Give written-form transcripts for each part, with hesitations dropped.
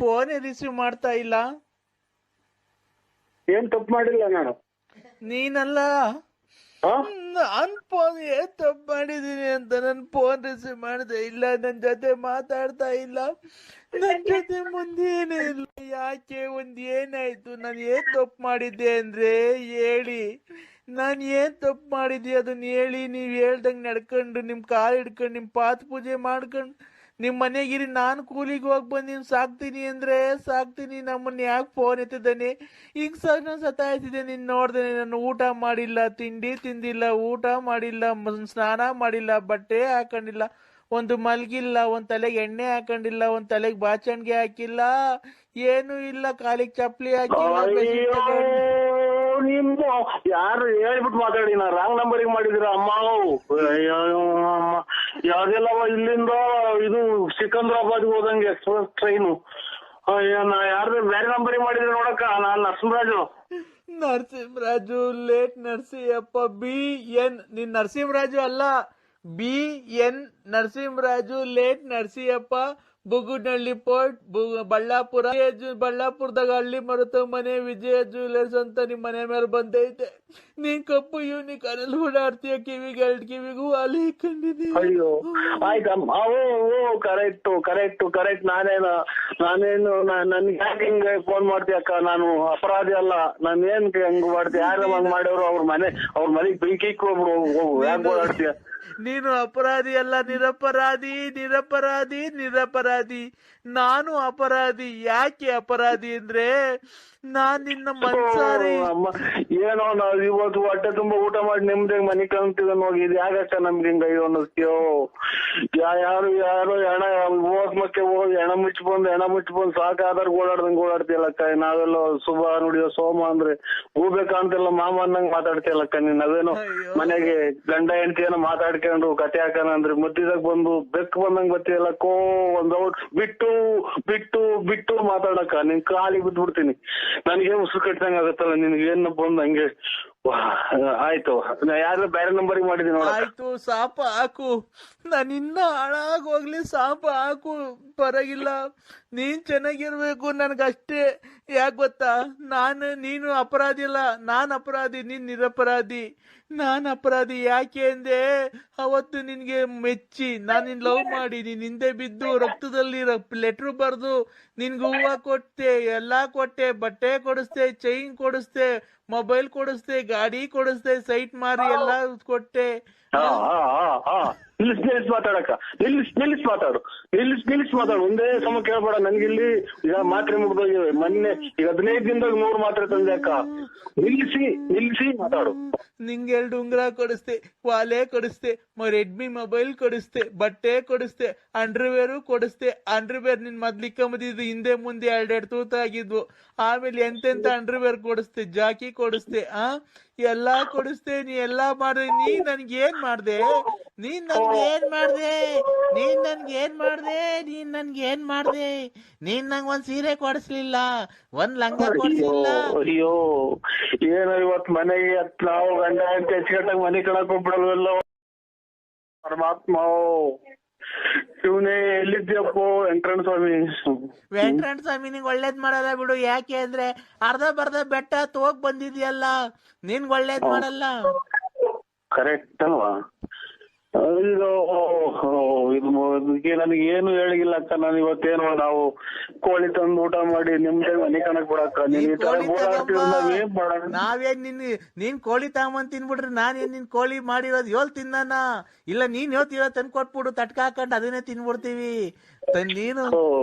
Phone receive ಮಾಡ್ತಾ ಇಲ್ಲ. ಏನ್ ತಪ್ಪು ಮಾಡಿಲ್ಲ ನಾನು. ನೀನಲ್ಲ, ನಾನ್ ಫೋನ್ ಏನ್ ತಪ್ಪು ಮಾಡಿದೀನಿ ಅಂತ ನನ್ ಫೋನ್ ರಿಸೀವ್ ಮಾಡದೆ ಇಲ್ಲ, ನನ್ ಜೊತೆ ಮಾತಾಡ್ತಾ ಇಲ್ಲ, ನನ್ ಜೊತೆ ಮುಂದೆ ಏನೇ ಇಲ್ಲ. ಯಾಕೆ? ಏನಾಯ್ತು? ನಾನು ಏನ್ ತಪ್ಪು ಮಾಡಿದ್ದೆ ಅಂದ್ರೆ ಹೇಳಿ. ನಾನು ಏನ್ ತಪ್ಪು ಮಾಡಿದ್ದೆ ಅದನ್ನ ಹೇಳಿ. ನೀವ್ ಹೇಳ್ದಂಗ್ ನಡ್ಕೊಂಡು ನಿಮ್ ಕಾಲ್ ಹಿಡ್ಕೊಂಡು ನಿಮ್ ಪಾತ್ ಪೂಜೆ ಮಾಡ್ಕೊಂಡು ನಿಮ್ ಮನೆಗಿರಿ. ನಾನು ಕೂಲಿಗೆ ಹೋಗಿ ಬಂದು ಸಾಕ್ತೀನಿ ಅಂದ್ರೆ ಸಾಕ್ತೀನಿ. ನಮ್ಮನ್ನ ಯಾಕೆ ಫೋನ್ ಎತ್ತಿದ್ದಾನೆ? ಈಗ ನಾನು ಸತಾಯಿಸಿದೆ. ನೀನ್ ನೋಡ್ದೇನೆ, ನಾನು ಊಟ ಮಾಡಿಲ್ಲ, ತಿಂಡಿ ತಿಂದಿಲ್ಲ, ಊಟ ಮಾಡಿಲ್ಲ, ಸ್ನಾನ ಮಾಡಿಲ್ಲ, ಬಟ್ಟೆ ಹಾಕೊಂಡಿಲ್ಲ, ಒಂದು ಮಲ್ಗಿಲ್ಲ, ಒಂದ್ ತಲೆಗೆ ಎಣ್ಣೆ ಹಾಕೊಂಡಿಲ್ಲ, ಒಂದ್ ತಲೆಗೆ ಬಾಚಣಿಗೆ ಹಾಕಿಲ್ಲ, ಏನು ಇಲ್ಲ, ಕಾಲಿಗೆ ಚಪ್ಲಿ ಹಾಕಿಲ್ಲ. ನಿಮ್ದು ಯಾರು ಹೇಳ್ಬಿಟ್ಟು ಮಾತಾಡಿ, ನಾ ರಾಂಗ್ ನಂಬರಿಗೆ ಮಾಡಿದಿರ ಅಮ್ಮ. ಯಾವ್ದೆಲ್ಲ ಇಲ್ಲಿಂದ ಇದು ಸಿಕಂದ್ರಾಬಾದ್ ಹೋದಂಗೆ ಎಕ್ಸ್ಪ್ರೆಸ್ ಟ್ರೈನು. ನಾ ಯಾರ್ದು ಬೇರೆ ನಂಬರಿಗೆ ಮಾಡಿದ್ರೆ ನೋಡಕ್ಕ. ನಾನ್ ನರಸಿಂಹರಾಜು. ನರಸಿಂಹರಾಜು ಲೇಟ್ ನರಸಿಂಹಪ್ಪ. BN. ನೀನ್ ನರಸಿಂಹರಾಜು ಅಲ್ಲ, BN Narasimharaju late Narasimhappa. Bugudnalli post, Ballapura. ಬಳ್ಳಾಪುರದಾಗ ಹಳ್ಳಿ ಮರುತ ಮನೆ ವಿಜಯ ಜ್ಯುವೆಲರ್ಸ್ ಅಂತ ನಿಮ್ ಮನೆ ಮೇಲೆ ಬಂದೈತೆ. ನೀನ್ ಕಪ್ಪು ಯೂನಿಕಾರ್ನಲ್ಲಿ ಓಡಾಡ್ತೀಯ, ಕಿವಿಗೂ ಅಲ್ಲಿ ಕಂಡಿದೀಯ. ಅಯ್ಯೋ ಆಯ್ತಮ್ಮ. ಕರೆಕ್ಟ್. ನಾನೇನು ನನ್ಗೆ ಯಾಕೆ ಹಿಂಗೆ ಫೋನ್ ಮಾಡ್ತೀಯಕ್ಕ? ನಾನು ಅಪರಾಧಿ ಅಲ್ಲ. ನಾನೇನ್ ಹಂಗ್ ಮಾಡ್ತೀಯ? ಯಾರು ಹಂಗ್ ಮಾಡೋರು? ಅವ್ರ ಮನೆಗ್ ಬೆಂಕಿ ಇಕ್ಕೊಬ್ರು. ಯಾಕೆ ಓಡಾಡ್ತೀಯ? ನೀನು ಅಪರಾಧಿ ಅಲ್ಲ, ನಿರಪರಾಧಿ. ನಾನು ಅಪರಾಧಿ. ಯಾಕೆ ಅಪರಾಧಿ ಅಂದ್ರೆ ನಾನ್ ನಿನ್ನ ಮನ್ಸಾರಿ. ಏನೋ ನಾವ್ ಇವತ್ತು ಹೊಟ್ಟೆ ತುಂಬಾ ಊಟ ಮಾಡಿ ನೆಮ್ಮದಿಯಾಗಿ ಮನೆ ಕಾಣ್ತೀವಿ ಹೋಗಿದ್. ಯಾಕಕ್ಕ ನಮ್ಗೆ ಹಿಂಗ ಅನ್ನಿಸ್ತೀಯೋ? ಯಾರು ಹೆಣ ಹೋಗ್ಮಕ್ಕೆ ಹೋಗಿ ಹೆಣ ಮುಚ್ಚಿಬಂದು ಸಾಕಾದ್ರ ಓಡಾಡ್ತೀಯಲ್ಲಕ್ಕ. ನಾವೆಲ್ಲ ಶುಭ ನುಡಿಯೋ ಸೋಮ ಅಂದ್ರೆ ಹೂಬೆ ಕಾಣ್ತಿಲ್ಲ ಮಾಮ ಅನ್ನಂಗ್ ಮಾತಾಡ್ತೀಯಲ್ಲಕ್ಕ. ನೀನ್ ನಾವೇನೋ ಮನೆಗೆ ಗಂಡ ಹೆಂಡತಿ ಏನೋ ಮಾತಾಡ್ಕೊಂಡು ಕತೆ ಹಾಕಣ ಅಂದ್ರೆ ಮುದ್ದಿದಾಗ ಬಂದು ಬೆಕ್ಕು ಬಂದಂಗ್ ಬರ್ತೀಯಲ್ಲಕ್ಕೋ. ಒಂದ್ ಔಟ್ ಬಿಟ್ಟು ಮಾತಾಡಕ್ಕ. ನಿನ್ ಕಾಲಿಗೆ ಬಿದ್ಬಿಡ್ತೀನಿ. ನನಗೆ ಉಸಿರು ಕಟ್ಟಿದಂಗ ಆಗತ್ತಲ್ಲ ನಿನ್ಗೆ. ಏನ್ ಬಂದ್ ಹಂಗೆ ಆಯ್ತು. ಯಾರು ಬೇರೆ ನಂಬರಿಗೆ ಮಾಡಿದೀನಿ. ಆಯ್ತು, ಸಾಪ ಹಾಕು. ನಾನು ಇನ್ನ ಹಾಳಾಗೋಗ್ಲಿ, ಸಾಪ ಹಾಕು, ಪರವಾಗಿಲ್ಲ. ನೀನ್ ಚೆನ್ನಾಗಿರ್ಬೇಕು ನನ್ಗಷ್ಟೇ. ಯಾಕೆ ಗೊತ್ತಾ? ನೀನು ಅಪರಾಧಿ ಅಲ್ಲ, ನಾನ್ ಅಪರಾಧಿ, ನೀನ್ ನಿರಪರಾಧಿ. ನಾನ್ ಅಪರಾಧಿ. ಯಾಕೆ ಅಂದೆ, ಅವತ್ತು ನಿನ್ಗೆ ಮೆಚ್ಚಿ ನಾನು ನಿನ್ ಲವ್ ಮಾಡಿ ನೀನ್ ಹಿಂದೆ ಬಿದ್ದು ರಕ್ತದಲ್ಲಿ ಲೆಟ್ರು ಬರ್ದು ನಿನ್ಗೆ ಹೂವ ಕೊಟ್ಟೆ, ಎಲ್ಲಾ ಕೊಟ್ಟೆ, ಬಟ್ಟೆ ಕೊಡಿಸ್ದೆ, ಚೈನ್ ಕೊಡಿಸ್ದೆ, ಮೊಬೈಲ್ ಕೊಡಿಸ್ದೆ, ಗಾಡಿ ಕೊಡಿಸ್ದೆ, ಸೈಟ್ ಮಾರಿ ಎಲ್ಲಾ ಕೊಟ್ಟೆ. ನಿಲ್ಲಿಸ್ ಮಾತಾಡಕ್ಕ. ನಿಲ್ಲಿಸ್ ಮಾತಾಡು. ಒಂದೇ ಸಮ ಕೇಳ್ಬೇಡ ನನ್ಗಿಲ್ಲಿ. ಈಗ ಮಾತ್ರೆ ಮುಗ್ದೋಗಿವೆ ಮೊನ್ನೆ. ಈಗ 15 ದಿನದಾಗ 100 ಮಾತ್ರೆ ತಂದೆ ಅಕ್ಕ. ನಿಲ್ಲಿಸಿ ಮಾತಾಡು. ನಿಂಗೆ 2 ಉಂಗ್ರ ಕೊಡಿಸ್ದೆ, ವಾಲೆ ಕೊಡಿಸ್ದೆ, ರೆಡ್ಮಿ ಮೊಬೈಲ್ ಕೊಡಿಸ್ದೆ, ಬಟ್ಟೆ ಕೊಡಿಸ್ದೆ, ಅಂಡರ್ವೇರು ಕೊಡಿಸ್ದೆ. ಅಂಡರ್ವೇರ್ ನಿನ್ ಮೊದ್ಲಿಕ್ಕಂಬದಿದ್ದು ಹಿಂದೆ ಮುಂದೆ 2 ತೂತಾಗಿದ್ವು. ಆಮೇಲೆ ಎಂತೆಂತ ಅಂಡರ್ವೇರ್ ಕೊಡಿಸ್ದೆ, ಜಾಕಿ ಕೊಡಿಸ್ದೆ, ಎಲ್ಲಾ ಕೊಡಿಸ್ದೆ. ನೀ ಎಲ್ಲಾ ಮಾಡ್ದೆ. ನೀನ್ ನನ್ಗೆ ಏನ್ ಮಾಡ್ದೆ? ನೀನ್ ನಂಗ್ ಒಂದ್ ಸೀರೆ ಕೊಡಿಸ್ಲಿಲ್ಲ, ಒಂದ್ ಲಂಗ ಕೊಡಿಸ್ಲಿಲ್ಲ. ಅಯ್ಯೋ ಏನೋ ಇವತ್ ಮನೆಗೆ ನಾವು ಗಂಡ ಅಂತ ಹೆಚ್ಚುಕಟ್ಟಾಗ ಮನೆ ಕಳಕ್ ಹೋಗ್ಬಿಡಲ್ವಲ್ಲ. ಪರಮಾತ್ಮ ಶಿವನೇ ಎಲ್ಲಿದ್ಯಪ್ಪೋ? ವೆಂಕಟರಮಣ ಸ್ವಾಮಿ ನಿಂಗ್ ಒಳ್ಳೇದ್ ಮಾಡಲ್ಲ ಬಿಡು. ಯಾಕೆ ಅಂದ್ರೆ ಅರ್ಧ ಬರ್ಧ ಬೆಟ್ಟ ಹೋಗ್ ಬಂದಿದ್ಯಲ್ಲ, ನಿನ್ಗ್ ಒಳ್ಳೇದ್ ಮಾಡಲ್ಲ. ಕರೆಕ್ಟ್ ಅಲ್ವಾ? ಇದು ನನಗೆ ಏನು ಹೇಳಿಲ್ಲ ಅಕ್ಕ. ನಾನು ಇವತ್ತೇನು ನಾವು ಕೋಳಿ ತಂದು ಊಟ ಮಾಡಿ ನಿಮ್ದೆ ಮನೆ ಕಣಕ್ ಬಿಡಕ್ಕ. ನಾವೇನ್ ನೀನ್ ಕೋಳಿ ತಗೊಂಬಂದ್ ತಿನ್ಬಿಡ್ರಿ. ನಾನೇನ್ ನಿನ್ ಕೋಳಿ ಮಾಡಿರೋದು ತಿನ್ನಾನ? ಇಲ್ಲ, ನೀನ್ ಹೇಳ್ತಿರೋ ತಂದ್ ಕೊಟ್ಬಿಡು, ತಟ್ಕ ಹಾಕೊಂಡ್ ಅದನ್ನೇ ತಿನ್ಬಿಡ್ತೀವಿ. ನೀನು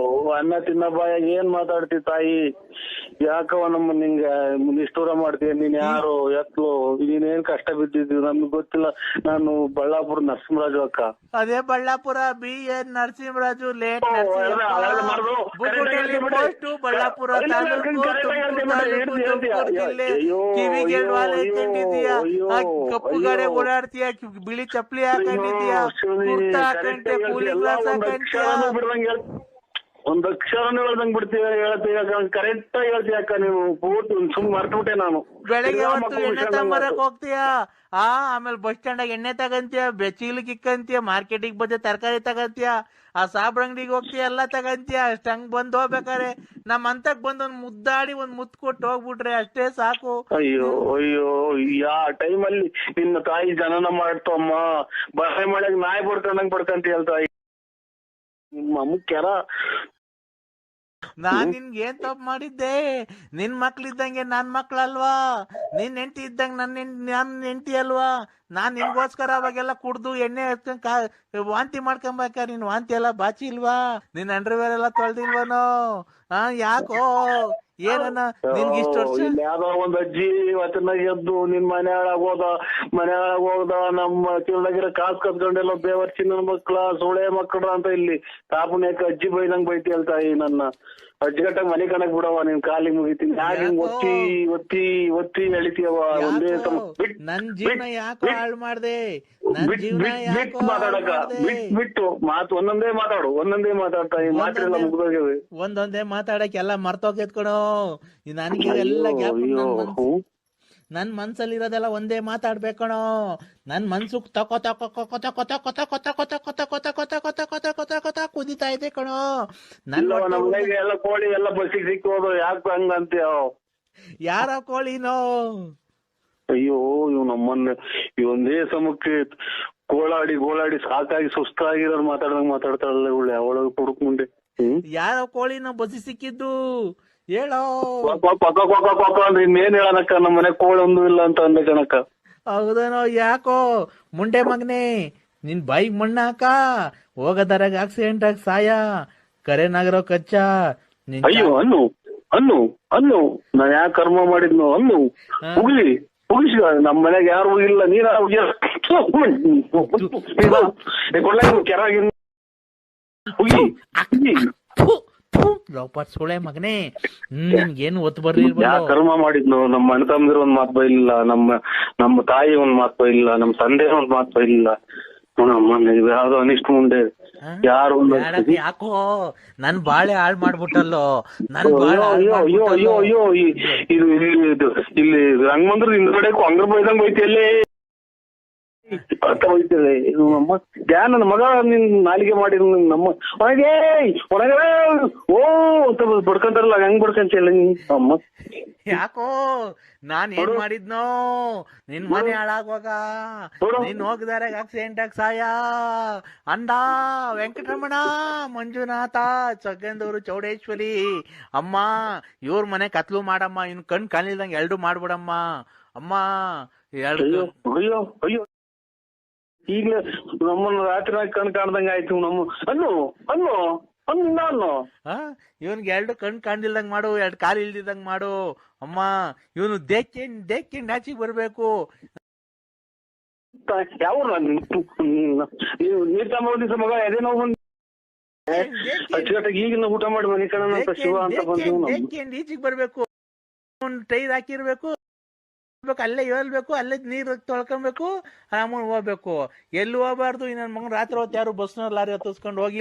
ಅನ್ನ ತಿನ್ನ ಬಾಯ ಏನ್ ಮಾತಾಡ್ತಿ ತಾಯಿ? ಯಾಕವ ನಮ್ಮ ನಿಂಗ ನಿಷ್ಠೂರ ಮಾಡ್ತೀಯ? ನೀನ್ ಯಾರು ಎತ್ಲು? ನೀನೇನ್ ಕಷ್ಟ ಬಿದ್ದಿದ್ದು ನಮ್ಗೆ ಗೊತ್ತಿಲ್ಲ. ನಾನು ಬಳ್ಳಾಪುರ ನರಸಿಂಹರಾಜು ಅಕ್ಕ. ಅದೇ ಬಳ್ಳಾಪುರ BN ನರಸಿಂಹರಾಜು ಲೇಟ್ ಬಳ್ಳಾಪುರ ಕಿವಿಗೆ ಕಪ್ಪು ಗಾಡಿ ಓಡಾಡ್ತೀಯ, ಬಿಳಿ ಚಪ್ಪಲಿ ಹಾಕೊಂಡಿದ್ಯಾ, ಕುರ್ತಾ ಹಾಕೊಂಡೆ, ಕೂಲಿ ಗ್ಲಾಸ್ ಹಾಕೊಂಡ್ಯಾ. ಒಂದ್ ಅಕ್ಷರನೂ ಹೇಳ್ದಂಗ್ ಬಿಡ್ತೀಯ ಹೇಳ್ತೀಯ ಕರೆಕ್ಟ್ ಆಗಿ ಹೇಳ್ತೀಯ ಅಕ್ಕ ನೀವು ಪೂರ್ತಿ ಸುಮ್ ಮರ್ತ್ಬಿಟ್ಟೆ ನಾನು. ಬೆಳಗ್ಗೆ ಹೊತ್ತು ಎಣ್ಣೆ ತಗೊಂಬರಕ್ ಹೋಗ್ತೀಯ, ಆಮೇಲೆ ಬಸ್ ಸ್ಟ್ಯಾಂಡಾಗ ಎಣ್ಣೆ ತಗಂತೀಯ, ಚೀಲಕ್ಕೆ ಇಕ್ಕಂತೀಯ, ಮಾರ್ಕೆಟಿಗೆ ಬಂದ ತರಕಾರಿ ತಗಂತೀಯ, ಆ ಸಾಬ್ರ ಅಂಗಡಿಗೆ ಹೋಗ್ತೀಯ, ಎಲ್ಲ ತಗಂತೀಯ. ಅಷ್ಟ್ ಹಂಗ್ ಬಂದ್ ಹೋಗ್ಬೇಕಾರೆ ನಮ್ ಅಂತಕ್ ಬಂದ್ ಒಂದ್ ಮುದ್ದಾಡಿ ಒಂದ್ ಮುತ್ ಕೊಟ್ಟು ಹೋಗ್ಬಿಟ್ರೆ ಅಷ್ಟೇ ಸಾಕು. ಅಯ್ಯೋ ಅಯ್ಯೋ ಯಾ ಟೈಮಲ್ಲಿ ನಿನ್ನ ತಾಯಿ ಜನನ ಮಾಡ್ತಮ್ಮ, ಬರೆ ಮಳೆಗ್ ನಾಯಿ ಬಡ್ಕಂತ ಹೇಳ್ತಾ ನಿಮ್ಮ ಮುಖ್ಯರ. ನಾನ್ ನಿನ್ಗೆ ಏನ್ ತಪ್ಪು ಮಾಡಿದ್ದೆ? ನಿನ್ ಮಕ್ಳಿದ್ದಂಗೆ ನನ್ ಮಕ್ಳಲ್ವಾ? ನಿನ್ ಹೆಂಡತಿ ಇದ್ದಂಗೆ ನನ್ ಹೆಂಡತಿ ಅಲ್ವಾ? ನಾನ್ ನಿನ್ಗೋಸ್ಕರ ಅವಾಗೆಲ್ಲ ಕುಡ್ದು ಎಣ್ಣೆ ವಾಂತಿ ಮಾಡ್ಕೊಂಬಾಕ. ನಿನ್ ವಾಂತಿ ಎಲ್ಲ ಬಾಚಿ ಇಲ್ವಾ? ನಿನ್ ಅಂಡರ್ವೇರ್ ಎಲ್ಲ ತೊಳ್ದಿಲ್ವನೋ? ಯಾಕೋ ಏನನ್ನ ನಿನ್ಗೆ ಇಷ್ಟ ವರ್ಷ? ಯಾವ್ದೋ ಒಂದ್ ಅಜ್ಜಿ ಇವತ್ತಿನ ಎದ್ದು ನಿನ್ ಮನೆ ಒಳಗೋದ ನಮ್ಮ ಕಿರಣಗಿರ ಕಾಸ್ ಕತ್ಕೊಂಡೆಲ್ಲ ಬೇವರ್ಚಿ ನನ್ನ ಮಕ್ಳ ಸೋಳೆ ಮಕ್ಕಳ ಅಂತ ಇಲ್ಲಿ ತಾಪುಣ್ಯಕ್ಕೆ ಅಜ್ಜಿ ಬೈದಂಗ್ ಬೈತಿ ಹೇಳ್ತಾಯಿ. ನನ್ನ ಅಜ್ಜಿಗಟ್ಟಾಗ ಮನೆ ಕಣಕ್ ಬಿಡವ, ನಿನ್ ಕಾಲಿಗೆ ಮುಗಿತೀನಿ. ಯಾಕೆ ಹಿಂಗ್ ಒತ್ತಿ ಒತ್ತಿ ಒತ್ತಿ ಎಳಿತೀಯವ? ಒಂದೇ ನನ್ ಜೀವನ ಯಾಕೋ ಹಾಳು ಮಾಡ್ದೆ? ಮಾತಾಡಕ ಬಿಟ್ಟು ಮಾತು ಒಂದೊಂದೇ ಮಾತಾಡ್ತಾ ಈ ಮಾತೆಲ್ಲ ಮುಗ್ದೋಗ್ಯವೆ. ಒಂದೊಂದೇ ಮಾತಾಡಕ್ ಎಲ್ಲ ಮರ್ತೋಗೈತ್ ಕಣೋ. ನನ್ಗೆ ಎಲ್ಲ ಗ್ಯಾಪ್. ನನ್ ಮನ್ಸಲ್ಲಿ ಇರೋದೆಲ್ಲ ಒಂದೇ ಮಾತಾಡ್ಬೇಕಣೋ. ನನ್ ಮನ್ಸು ತಕೊ ತಕೊ ಕೊತ ಕೊತ ಕೊತ ಕೊತ ಕೊತ ಕೊತ ಕೊತ ಕೊತ ಕೊತ ಕೊತ ಕೊತ ಕೊತ ಕೊತ ಕುದಿತಾ ಇದೆ ಕಣೋ. ಎಲ್ಲ ಕೋಳಿ ಎಲ್ಲ ಬಸ್ಸಿಗೆ ಸಿಕ್ಕೋದು ಯಾಕೆ ಹಂಗ ಅಂತೀಯ? ಯಾರ ಕೋಳಿನೋ? ಅಯ್ಯೋ ಇವ್ ನಮ್ಮನ್ನ ಇವೊಂದೇ ಸಮಕ್ಕೆ ಗೋಳಾಡಿ ಸಾಕಾಗಿ ಸುಸ್ತಾಗಿರೋರು ಮಾತಾಡ್ತಾಳಲ್ಲ ಇವಳು. ಅವಳಗ ಪುಡುಕ್ ಮುಂದೆ ಯಾರ ಕೋಳಿನೋ ಬಸ್ಸಿ ಸಿಕ್ಕಿದ್ದು ಹೇಳೋ. ಇನ್ನೇನ್ ಹೇಳನಕ್ಕ, ನಮ್ಮ ಮನೆ ಕೋಳಿ ಒಂದು ಇಲ್ಲ ಅಂತ ಅಂದ ಕಣಕ್ಕ. ಹೌದನೋ? ಯಾಕೋ ಮುಂಡೆ ಮಗನೇ, ನಿನ್ ಬೈಕ್ ಮಣ್ಣಾಕ ಹೋಗದರಾಗ ಆಕ್ಸಿಡೆಂಟ್ ಆಗಿ ಸಾಯ ಕರೆನಾಗಿರೋ ಕಚ್ಚ. ಅಯ್ಯೋ ಅನ್ನು ನಾ ಯಾಕೆ ಕರ್ಮ ಮಾಡಿದ್ನು? ಅನ್ನು ಮುಗಿಸಿ ನಮ್ಮ ಮನೆಗೆ ಯಾರು ಇಲ್ಲ, ನೀರ ಕೆರಾಗಿ ಸುಳೆ ಮಗನೇ, ಏನು ಒತ್ತು ಬರ್ಲಿಲ್ಲ. ಯಾ ಕರ್ಮ ಮಾಡಿದ್ನು? ನಮ್ಮ ಅಣ್ಣ ತಮ್ಮದಿರ ಒಂದ್ ಮಾತು ಬೈಲಿಲ್ಲ, ನಮ್ಮ ತಾಯಿ ಒಂದ್ ಮಾತು ಬೈಲಿಲ್ಲ, ನಮ್ಮ ತಂದೆ ಒಂದ್ ಮಾತು ಬೈಲಿಲ್ಲ. ಯಾವ್ದೋ ಅನಿಷ್ಟ ಮುಂದೆ ಯಾರು ಯಾಕೋ ನನ್ ಬಾಳೆ ಹಾಳ್ ಮಾಡ್ಬಿಟ್ಟಲ್ಲೋ. ಅಯ್ಯೋ ಅಯ್ಯೋ ಅಯ್ಯೋ ಇಲ್ಲಿ ರಂಗಮಂದ್ರ ಹಿಂದ್ಗಡೆ ಅಂಗ್ರ ಬೈದಂಗ್ ಬೈತಿಯಲ್ಲೇ ಹೋಯ್ತದೆ. ನಮ್ಮ ಧ್ಯಾನ ಮಗ ನಿನ್ ನಾಲಿಗೆ ಮಾಡಿ ನಮ್ಮ ಒಳಗೆ ಓ ಅಂತ ಬಡ್ಕೊಂತಾರಲ್ಲ, ಹೆಂಗ್ ಬಡ್ಕಂತಿಲ್ಲ ಅಮ್ಮ? ಯಾಕೋ ನಾನ್ ಏನ್ ಮಾಡಿದ್ನೋ? ನಿನ್ ಮನೆ ಹಾಳಾಗುವಾಗ ನೀನ್ ಹೋಗಿದಾರೆ ಆಕ್ಸಿಡೆಂಟ್ ಆಗಿ ಸಾಯ ಅಂದ ವೆಂಕಟರಮಣ, ಮಂಜುನಾಥ, ಚಗಂದೂರು, ಚೌಡೇಶ್ವರಿ ಅಮ್ಮ ಇವ್ರ ಮನೆ ಕತ್ಲು ಮಾಡಮ್ಮ. ಇನ್ ಕಾಣಿಲ್ದಂಗೆ ಎರಡು ಮಾಡ್ಬಿಡಮ್ಮ ಅಮ್ಮ. ಎರಡು ಅಯ್ಯೋ ಈಗಲೇ ನಮ್ಮನ್ನ ರಾತ್ರಿ ಕಾಣ್ದಂಗ ಆಯ್ತು. ಇವನ್ಗೆ ಎರಡು ಕಾಣ್ದಿಲ್ದಂಗ್ ಮಾಡು, ಎರಡು ಕಾಲು ಇಲ್ದಿದಂಗ್ ಮಾಡು ಅಮ್ಮ. ಇವನು ದೇಕ್ಕೆ ನಾಚಿಗೆ ಬರ್ಬೇಕು. ಯಾವ ನೀರ್ ತಗೊಂಡಿಸ ಮಗ ಅದೇ ನಾವು ಈಗಿನ ಊಟ ಮಾಡಿ ಮನೆ ಕಣ ಶಿವ ಅಂತ ಬಂದು ಈಚಿಗೆ ಬರ್ಬೇಕು. ಟೈರ್ ಹಾಕಿರ್ಬೇಕು, ಅಲ್ಲೇ ಹೇಳ್ಬೇಕು, ಅಲ್ಲೇ ನೀರು ತೊಳ್ಕೊಬೇಕು, ಆಮೇಲೆ ಹೋಗ್ಬೇಕು. ಎಲ್ಲಿ ಹೋಗ್ಬಾರ್ದು. ಇನ್ನೊಂದ್ ಮಗನ್ ರಾತ್ರಿ ಹೊತ್ತು ಯಾರು ಬಸ್ನ ಲಾರಿ ಹತ್ತಿಸ್ಕೊಂಡು ಹೋಗಿ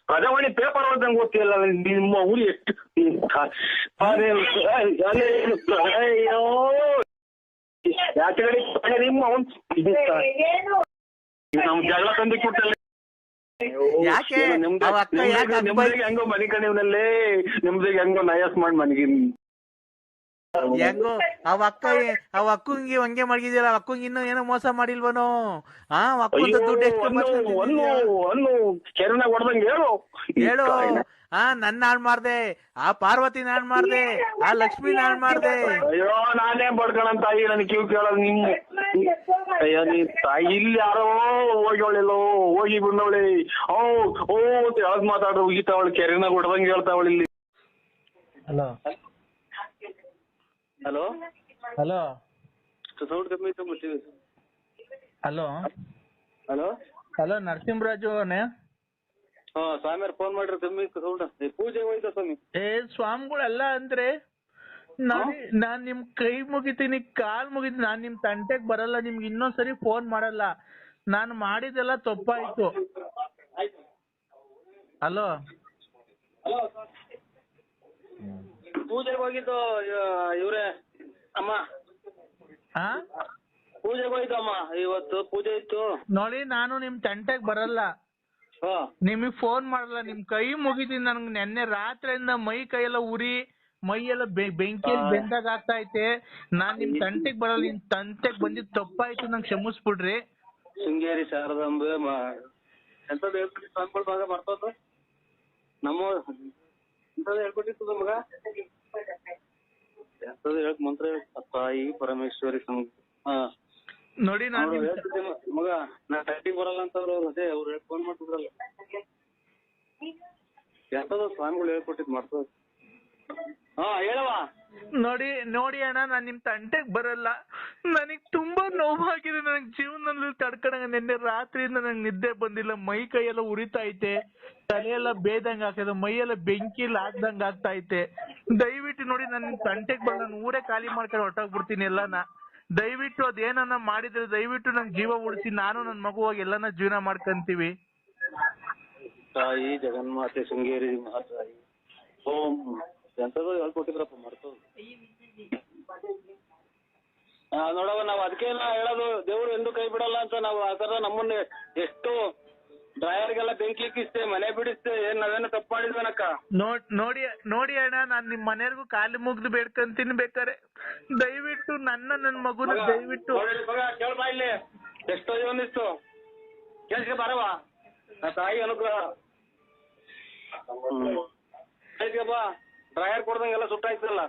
ಪ್ರಜಾವಾಣಿ ಪೇಪರ್ ಓದಂಗ್ ಗೊತ್ತಿಲ್ಲ ನಿಮ್ಮ ಊರಿ ಎಷ್ಟು ನಿಮ್ಮ ನಮ್ ಜಗಳ ತಂದಿ ಕೊಟ್ಟಲ್ಲ. ಯಾಕೆ ಹೆಂಗೋ ಮನೆ ಕಣಿವನಲ್ಲೇ ನಿಮ್ದಿಗೆ ಹೆಂಗೋ ನಯಾಸ್ ಮಾಡಿ ಮನೆಗೆ ಹೆಂಗೋ ಅವ ಅಕ್ಕಂಗೆ ಹಂಗೆ ಮಡಗಿದಿಲ್ಲ. ಅಕ್ಕಂಗೆ ಇನ್ನೂ ಏನೋ ಮೋಸ ಮಾಡಿಲ್ವನೋ? ಅಕ್ಕಂದ ದುಡ್ಡು ಹೇಳು. ನನ್ನ ಹಾಳು ಮಾಡ್ದೆ, ಆ ಪಾರ್ವತಿನ ಹಾಳು ಮಾಡ್ದೆ, ಆ ಲಕ್ಷ್ಮಿನ ಹಾಳು ಮಾಡ್ದೆ. ಅಯ್ಯೋ ನಾನೇ ಬಡ್ಕಣ ತಾಯಿ, ನನ್ ಕಿವ್ ಕೇಳೋದು ನಿಮ್ಮ ಅಯ್ಯೋ ನೀ ತಾಯಿ. ಇಲ್ಲಿ ಯಾರೋ ಹೋಗಿವಳಿಲ್ಲೋ, ಹೋಗಿ ಬಂದವಳಿ ಓ ಯಾವ್ದು ಮಾತಾಡ್ರು ಉಗಿತಾವಳು, ಕೆರೆನಾಗ ಹೊಡ್ದಂಗೆ ಹೇಳ್ತಾವಳು ಇಲ್ಲಿ. ಹಲೋ ಹಲೋ ಸೌಂಡ್ ಕಮ್ಮಿ ಐತೆ. ಹಲೋ ಹಲೋ ಹಲೋ ನರಸಿಂಹರಾಜು ಅವನೇ? ಸ್ವಾಮಿಯವ್ರು ಫೋನ್ ಮಾಡ್ರಿ, ಕಮ್ಮಿ ಸೌಂಡ್. ಪೂಜೆ ಹೋಯ್ತ ಸ್ವಾಮಿ. ಸ್ವಾಮಿಗಳೆಲ್ಲ ಅಂದ್ರೆ ನಾನ್ ನಿಮ್ ಕೈ ಮುಗಿತೀನಿ, ಕಾಲ್ ಮುಗಿತೀನಿ. ನಾನ್ ನಿಮ್ ತಂಟೆಗ್ ಬರಲ್ಲ, ನಿಮ್ಗೆ ಇನ್ನೊಂದ್ಸರಿ ಫೋನ್ ಮಾಡಲ್ಲ. ನಾನು ಮಾಡಿದೆಲ್ಲ ತಪ್ಪಾಯ್ತು. ಹಲೋ ಪೂಜೆಗೆ ಹೋಗಿದ್ದು ಇವ್ರೆ ಅಮ್ಮ. ಪೂಜೆಗೆ ಹೋಯ್ತು ಅಮ್ಮ, ಇವತ್ತು ಪೂಜೆ ಇತ್ತು. ನೋಡಿ ನಾನು ನಿಮ್ ತಂಟೆಗ್ ಬರಲ್ಲ, ನಿಮಗ್ ಫೋನ್ ಮಾಡಲ್ಲ, ನಿಮ್ ಕೈ ಮುಗಿತೀನಿ. ನನ್ಗೆ ನೆನ್ನೆ ರಾತ್ರಿಯಿಂದ ಮೈ ಕೈಯೆಲ್ಲ ಉರಿ, ಮೈಯೆಲ್ಲ ಬೆಂಕಿಯಲ್ಲಿ ಬೆಂದಾಗ ಆಗ್ತಾ ಐತೆ. ನಾನ್ ನಿಮ್ ತಂಟೆಗ್ ಬರಲ್ಲ. ನಿಮ್ ತಂಟೆಗ್ ಬಂದಿದ್ ತಪ್ಪಾಯ್ತು, ನಂಗೆ ಕ್ಷಮಿಸ್ಬಿಡ್ರಿ. ಶೃಂಗೇರಿ ಶಾರದಾಂಬೆ ಎಂತದ್ದು ಹೇಳ್ಬಿಟ್ಟು ಸ್ವಾಮಿಗಳ ಭಾಗ ಬರ್ತದ ನಮ್ಮ ಎಂತದ್ದು ಹೇಳ್ಕೊಟ್ಟಿತ್ತು ನಮಗ, ಎಂತದ್ದು ಹೇಳಕ್ ಮಂತ್ರ ತಾಯಿ ಪರಮೇಶ್ವರಿ ನೋಡಿ ನಾನು ಮಗ ನಾ ಟೈಟಿಗೆ ಬರಲ್ಲ ಅಂತವ್ರು, ಅದೇ ಅವ್ರು ಫೋನ್ ಮಾಡ್ತಿದ್ರಲ್ಲ, ಎಂತದ ಸ್ವಾಮಿಗಳು ಹೇಳ್ಕೊಟ್ಟಿದ್ ಮಾಡ್ತದ. ಹೇಳವ. ನೋಡಿ ಅಣ್ಣ, ನಾನ್ ನಿಮ್ ತಂಟೆಗ್ ಬರಲ್ಲ. ನನಗ್ ತುಂಬಾ ನೋವಾಗಿದೆ. ನನಗ್ ಜೀವನದಲ್ಲಿ ತಡ್ಕಣಂಗ ನಿನ್ನೆ ರಾತ್ರಿಯಿಂದ ನಂಗೆ ನಿದ್ದೆ ಬಂದಿಲ್ಲ. ಮೈ ಕೈಯೆಲ್ಲ ಉರಿತಾ ಐತೆ, ತಲೆಯೆಲ್ಲ ಬೇದಂಗ ಆಗ್ತದೆ, ಮೈಯೆಲ್ಲ ಬೆಂಕಿಲ್ ಹಾಕ್ದಂಗ ಆಗ್ತಾ ಐತೆ. ದಯವಿಟ್ಟು ನೋಡಿ, ನಾನು ನಿಮ್ ತಂಟೆಗ್ ಬರಲ್ಲ. ನಾನು ಊರೇ ಖಾಲಿ ಮಾಡ್ಕೊಂಡು ಹೊರಟೋಗ್ಬಿಡ್ತೀನಿ ಎಲ್ಲಾನ. ದಯವಿಟ್ಟು ಅದೇನನ್ನ ಮಾಡಿದ್ರೆ ದಯವಿಟ್ಟು ನಂಗೆ ಜೀವ ಉಳಿಸಿ, ನಾನು ನನ್ ಮಗುವಾಗಿ ಎಲ್ಲಾನ ಜೀವನ ಮಾಡ್ಕಂತೀವಿ. ತಾಯಿ ಜಗನ್ಮಾತೆ ಶೃಂಗೇರಿ ಮಹಾತಾಯಿ ಓಂ ಎಂತದೋ ಹೇಳ್ಕೊಟ್ಟಿದ್ರಪ್ಪ ಮರ್ತೋದು. ನೋಡವ, ನಾವ್ ಅದಕ್ಕೆ ಹೇಳೋದು, ದೇವ್ರು ಎಂದು ಕೈ ಬಿಡಲ್ಲ ಅಂತ. ನಾವು ಆ ತರ ನಮ್ಮನ್ನ ಎಷ್ಟು ಡ್ರೈವರ್ಗೆಲ್ಲ ಬೆಂಕಿ ಇಕ್ಕಿಸ್ತೇ, ಮನೆ ಬಿಡಿಸ್ತೇ, ಏನ್ ನಾವೇನು ತಪ್ಪು ಮಾಡಿದ್ವನಕ್ಕ. ನೋಡಿ ಅಣ್ಣ, ನಾನ್ ನಿಮ್ ಮನೆಯವ್ರಿಗೂ ಕಾಲು ಮುಗ್ದು ಬೇಡ್ಕಂತೀನಿ. ಬೇಕಾರೆ ದಯವಿಟ್ಟು ನನ್ ಮಗುನ ದಯವಿಟ್ಟು ಕೇಳ್ಬಾ, ಇಲ್ಲಿ ಎಷ್ಟೋ ಒಂದಿಷ್ಟು ಕೇಳಿಸ್ಕೆ ಬರವಾ, ನಾ ತಾಯಿ ಅನುಗ್ರಹ ಬಾ. ಡ್ರೈವರ್ ಕೊಡ್ದಂಗೆಲ್ಲ ಸುಟ್ಟಾಯ್ತಲ್ಲ.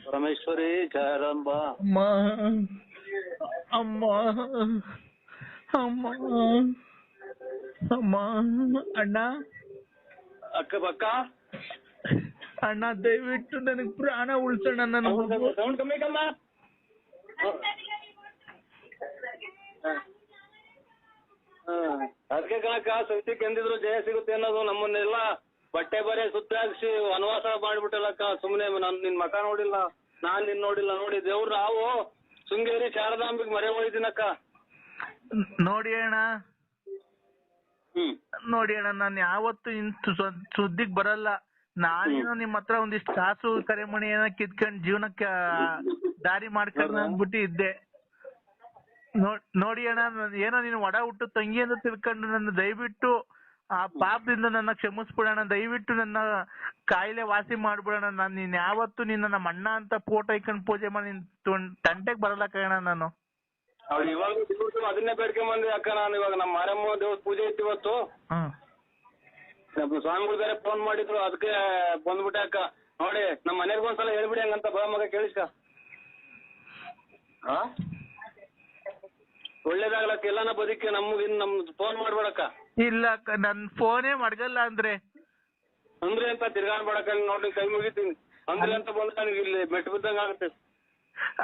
ಪರಮೇಶ್ವರಿ ಜಯರಂಬ ಅಮ್ಮ ಅಣ್ಣ, ಅಕ್ಕ ಅಣ್ಣ ದಯವಿಟ್ಟು ನನಗ್ ಪ್ರಾಣ ಉಳ್ಸೋಣ. ನನ್ನ ಸೌಂಡ್ ಕಮ್ಮಿ ಕಮ್ಮ. ಅದಕ್ಕೆ ಕಣಕ್ಕ ಸತ್ಯಕ್ಕೆ ಎಂದಿದ್ರು ಜಯ ಸಿಗುತ್ತೆ ಅನ್ನೋದು. ನಮ್ಮನ್ನೆಲ್ಲ ಬಟ್ಟೆ ಬರೆ ಸುತ್ತಾಕ್ಸಿ ವನವಾಸ ಮಾಡ್ಬಿಟ್ಟಲ್ಲಕ್ಕ. ಸುಮ್ನೆ ನಿನ್ ಮಕ ನೋಡಿಲ್ಲ, ನಾನ್ ನಿನ್ ನೋಡಿಲ್ಲ. ನೋಡಿ ದೇವ್ರು, ನಾವು ಶೃಂಗೇರಿ ಶಾರದಾಂಬಿಗೆ ಮರೆ ಹೋಗಿದ್ದೀನಕ್ಕ. ನೋಡಿ ಅಣ್ಣ, ನಾನು ಯಾವತ್ತು ಸುದ್ದಿಗ್ ಬರಲ್ಲ. ನಾನೇನೋ ನಿಮ್ ಹತ್ರ ಒಂದಿಷ್ಟು ಕಾಸು ಕರೆಮಣಿ ಏನೋ ಕಿತ್ಕೊಂಡ್ ಜೀವನಕ್ಕೆ ದಾರಿ ಮಾಡ್ಕೊಂಡ್ ಅಂದ್ಬಿಟ್ಟು ಇದ್ದೆ. ನೋಡಿ ಅಣ್ಣ, ಏನೋ ನೀನು ಒಡ ಹುಟ್ಟು ತಂಗಿ ಅಂತ ತಿಳ್ಕೊಂಡು ನನ್ನ ದಯವಿಟ್ಟು ಆ ಪಾಪದಿಂದ ನನ್ನ ಕ್ಷಮಿಸ್ಬಿಡೋಣ. ದಯವಿಟ್ಟು ನನ್ನ ಕಾಯಿಲೆ ವಾಸಿ ಮಾಡ್ಬಿಡೋಣ. ನೀನ್ ಯಾವತ್ತು ನಿನ್ನ ನಮ್ಮ ಅಣ್ಣ ಅಂತ ಫೋಟೋ ಇಟ್ಕೊಂಡು ಪೂಜೆ ಮಾಡಿ ನಿನ್ ತಂಟೆಗ್ ಬರಲ್ಲ ಕಣ ನಾನು. ಅವ್ರು ಇವಾಗ ಅದನ್ನೇ ಬೇಡ್ಕೊಂಡ್ ಬಂದ್ವಿ ಅಕ್ಕ. ನಾನು ಇವಾಗ ನಮ್ಮ ಮಾರಮ್ಮ ದೇವ್ರ ಪೂಜೆ ಇತ್ತು ಇವತ್ತು. ಸ್ವಾಮಿಗಳು ಬೇರೆ ಫೋನ್ ಮಾಡಿದ್ರು, ಅದಕ್ಕೆ ಬಂದ್ಬಿಟ್ಟೆ ಅಕ್ಕ. ನೋಡಿ ನಮ್ಮ ಮನೆಗೆ ಒಂದ್ಸಲ ಹೇಳ್ಬಿಡಿ ಹಂಗಂತ ಬಾ ಮಗ, ಕೇಳಿಸ್ಕ. ಒಳ್ಳೇದಾಗ್ಲಕ್ಕ, ಎಲ್ಲಾನ ಬದುಕಿ ನಮ್ ಫೋನ್ ಮಾಡ್ಬೇಡಕ್ಕ. ಇಲ್ಲ ಅಕ್ಕ, ನನ್ ಫೋನೇ ಮಡ್ಗಲ್ಲ ಅಂದ್ರೆ ಅಂತ ತಿರ್ಗಾಡ್ಬೇಡಕ್ಕ. ನೋಡಿ ಕೈ ಮುಗಿತೀನಿ ಅಂದ್ರೆ ಅಂತ ಬಂದ ನನಗೆ ಇಲ್ಲಿ ಮೆಟ್ಟು ಬಿದ್ದಂಗ ಆಗುತ್ತೆ.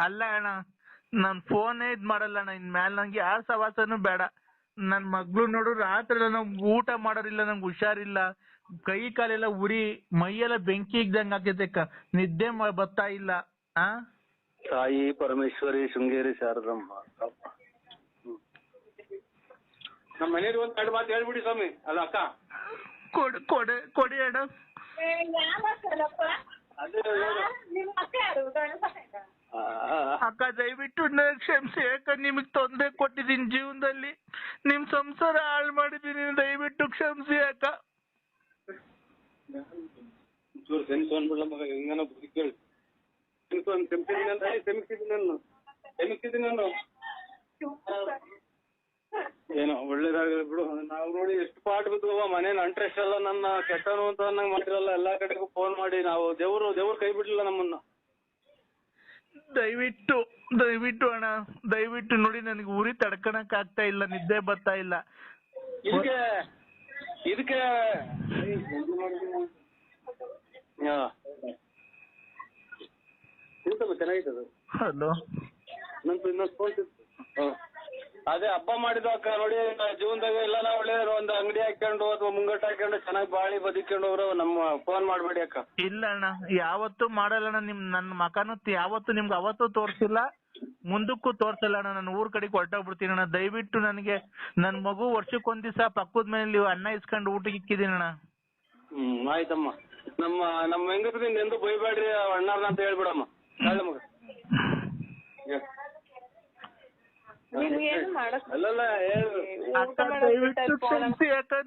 ಅಲ್ಲ ಅಣ್ಣ, ನಾನ್ ಫೋನೇ ಇದ್ ಮಾಡಲ್ಲ ಅಣ್ಣ. ಇನ್ಮೇಲೆ ನಂಗೆ ಯಾರ ಸವಾಸನೂ ಬೇಡ. ನನ್ ಮಗ್ಳು ನೋಡು, ರಾತ್ರಿ ನಂಗೆ ಊಟ ಮಾಡೋರಿಲ್ಲ, ನಂಗೆ ಹುಷಾರಿಲ್ಲ, ಕೈ ಕಾಲೆಲ್ಲ ಉರಿ, ಮೈಯೆಲ್ಲ ಬೆಂಕಿ ಇದ್ದಂಗ ಆಗ್ತೈತೆ, ನಿದ್ದೆ ಬರ್ತಾ ಇಲ್ಲ. ತಾಯಿ ಪರಮೇಶ್ವರಿ ಶೃಂಗೇರಿ ಶಾರದಮ್ಮ. ನಮ್ಮ ಮನೆಯವ್ರಿಗೆ ಒಂದು ಎರಡು ಮಾತು ಹೇಳ್ಬಿಡಿ ಸ್ವಾಮಿ. ಅಲ್ಲ ಅಕ್ಕ, ಕೊಡಿ ಅಣ್ಣ. ಅಕ್ಕ ದಯವಿಟ್ಟು ಕ್ಷಮಿಸಿ. ಯಾಕಂದ್ರೆ ನಿಮಗ್ ತೊಂದರೆ ಕೊಟ್ಟಿದ್ದೀನಿ ಜೀವನದಲ್ಲಿ, ನಿಮ್ ಸಂಸಾರ ಹಾಳು ಮಾಡಿದೀನಿ. ದಯವಿಟ್ಟು ಕ್ಷಮಿಸಿ ಅಕ್ಕ. ಮಗ ಹೆಂಗನ ಬುದ್ಧಿ ಕೇಳಿ ಏನೋ ಒಳ್ಳೇದಾಗಲಿ ಬಿಡು. ನಾವು ನೋಡಿ ಎಷ್ಟು ಪಾಠ ಬಿದ್ದುವ ಮನೆ ಇಂಟ್ರೆಸ್ಟ್ ಎಲ್ಲ ನನ್ನ ಕೆಟ್ಟನು ಅಂತ ಅನ್ನಂಗ್ ಮಾಡಿರಲ್ಲ. ಎಲ್ಲಾ ಕಡೆಗೂ ಫೋನ್ ಮಾಡಿ ನಾವು ದೇವ್ರು ಕೈ ಬಿಡ್ಲಿಲ್ಲ ನಮ್ಮನ್ನ. ದಯವಿಟ್ಟು ಅಣ್ಣ, ದಯವಿಟ್ಟು ನೋಡಿ, ನನಗೆ ಉರಿ ತಡ್ಕಣಕ್ ಆಗ್ತಾ ಇಲ್ಲ, ನಿದ್ದೆ ಬರ್ತಾ ಇಲ್ಲ. ಇದಕ್ಕೆ ಚೆನ್ನಾಗಿತ್ತು. ಹಲೋ, ಇನ್ನೊಂದು ಫೋನ್. ಅದೇ ಹಬ್ಬ ಮಾಡಿದ್ವು ಅಕ್ಕ ನೋಡಿ ಜೀವನದಾಗ ಎಲ್ಲ ಒಳ್ಳೆ ಒಂದು ಅಂಗಡಿ ಹಾಕೊಂಡು ಅಥವಾ ಮುಂಗಟ್ಟು ಹಾಕೊಂಡು ಚೆನ್ನಾಗಿ ಬಾಳಿ ಬದುಕೊಂಡು ಹೋಗ್ರು ನಮ್ಮ ಫೋನ್ ಮಾಡ್ಬೇಡಿ ಅಕ್ಕ. ಇಲ್ಲ ಅಣ್ಣ ಯಾವತ್ತೂ ಮಾಡಲ್ಲ ಅಣ್ಣ. ನನ್ನ ಮಕನು ಯಾವತ್ತೂ ನಿಮ್ಗೆ ಅವತ್ತೂ ತೋರ್ಸಿಲ್ಲ, ಮುಂದಕ್ಕೂ ತೋರ್ಸಲ್ಲ ಅಣ್ಣ. ನಾನು ಊರ್ ಕಡೆಗೆ ಹೊರಟೋಗ್ಬಿಡ್ತೀನಿ ಅಣ್ಣ. ದಯವಿಟ್ಟು ನನಗೆ ನನ್ ಮಗು ವರ್ಷಕ್ಕೊಂದ್ ದಿವಸ ಪಕ್ಕದ ಮನೇಲಿ ಅನ್ನ ಇಸ್ಕೊಂಡು ಊಟಕ್ಕೆ ಇಕ್ಕಿದೀನಿ ಅಣ್ಣ. ಆಯ್ತಮ್ಮ. ನಮ್ಮ ಹೆಂಗಸ್ರಿಂದ ಎಂದು ಬೈಬೇಡ್ರಿ ಅಣ್ಣಾರ್ನ ಅಂತ ಹೇಳ್ಬಿಡಮ್ಮ. ಮಗ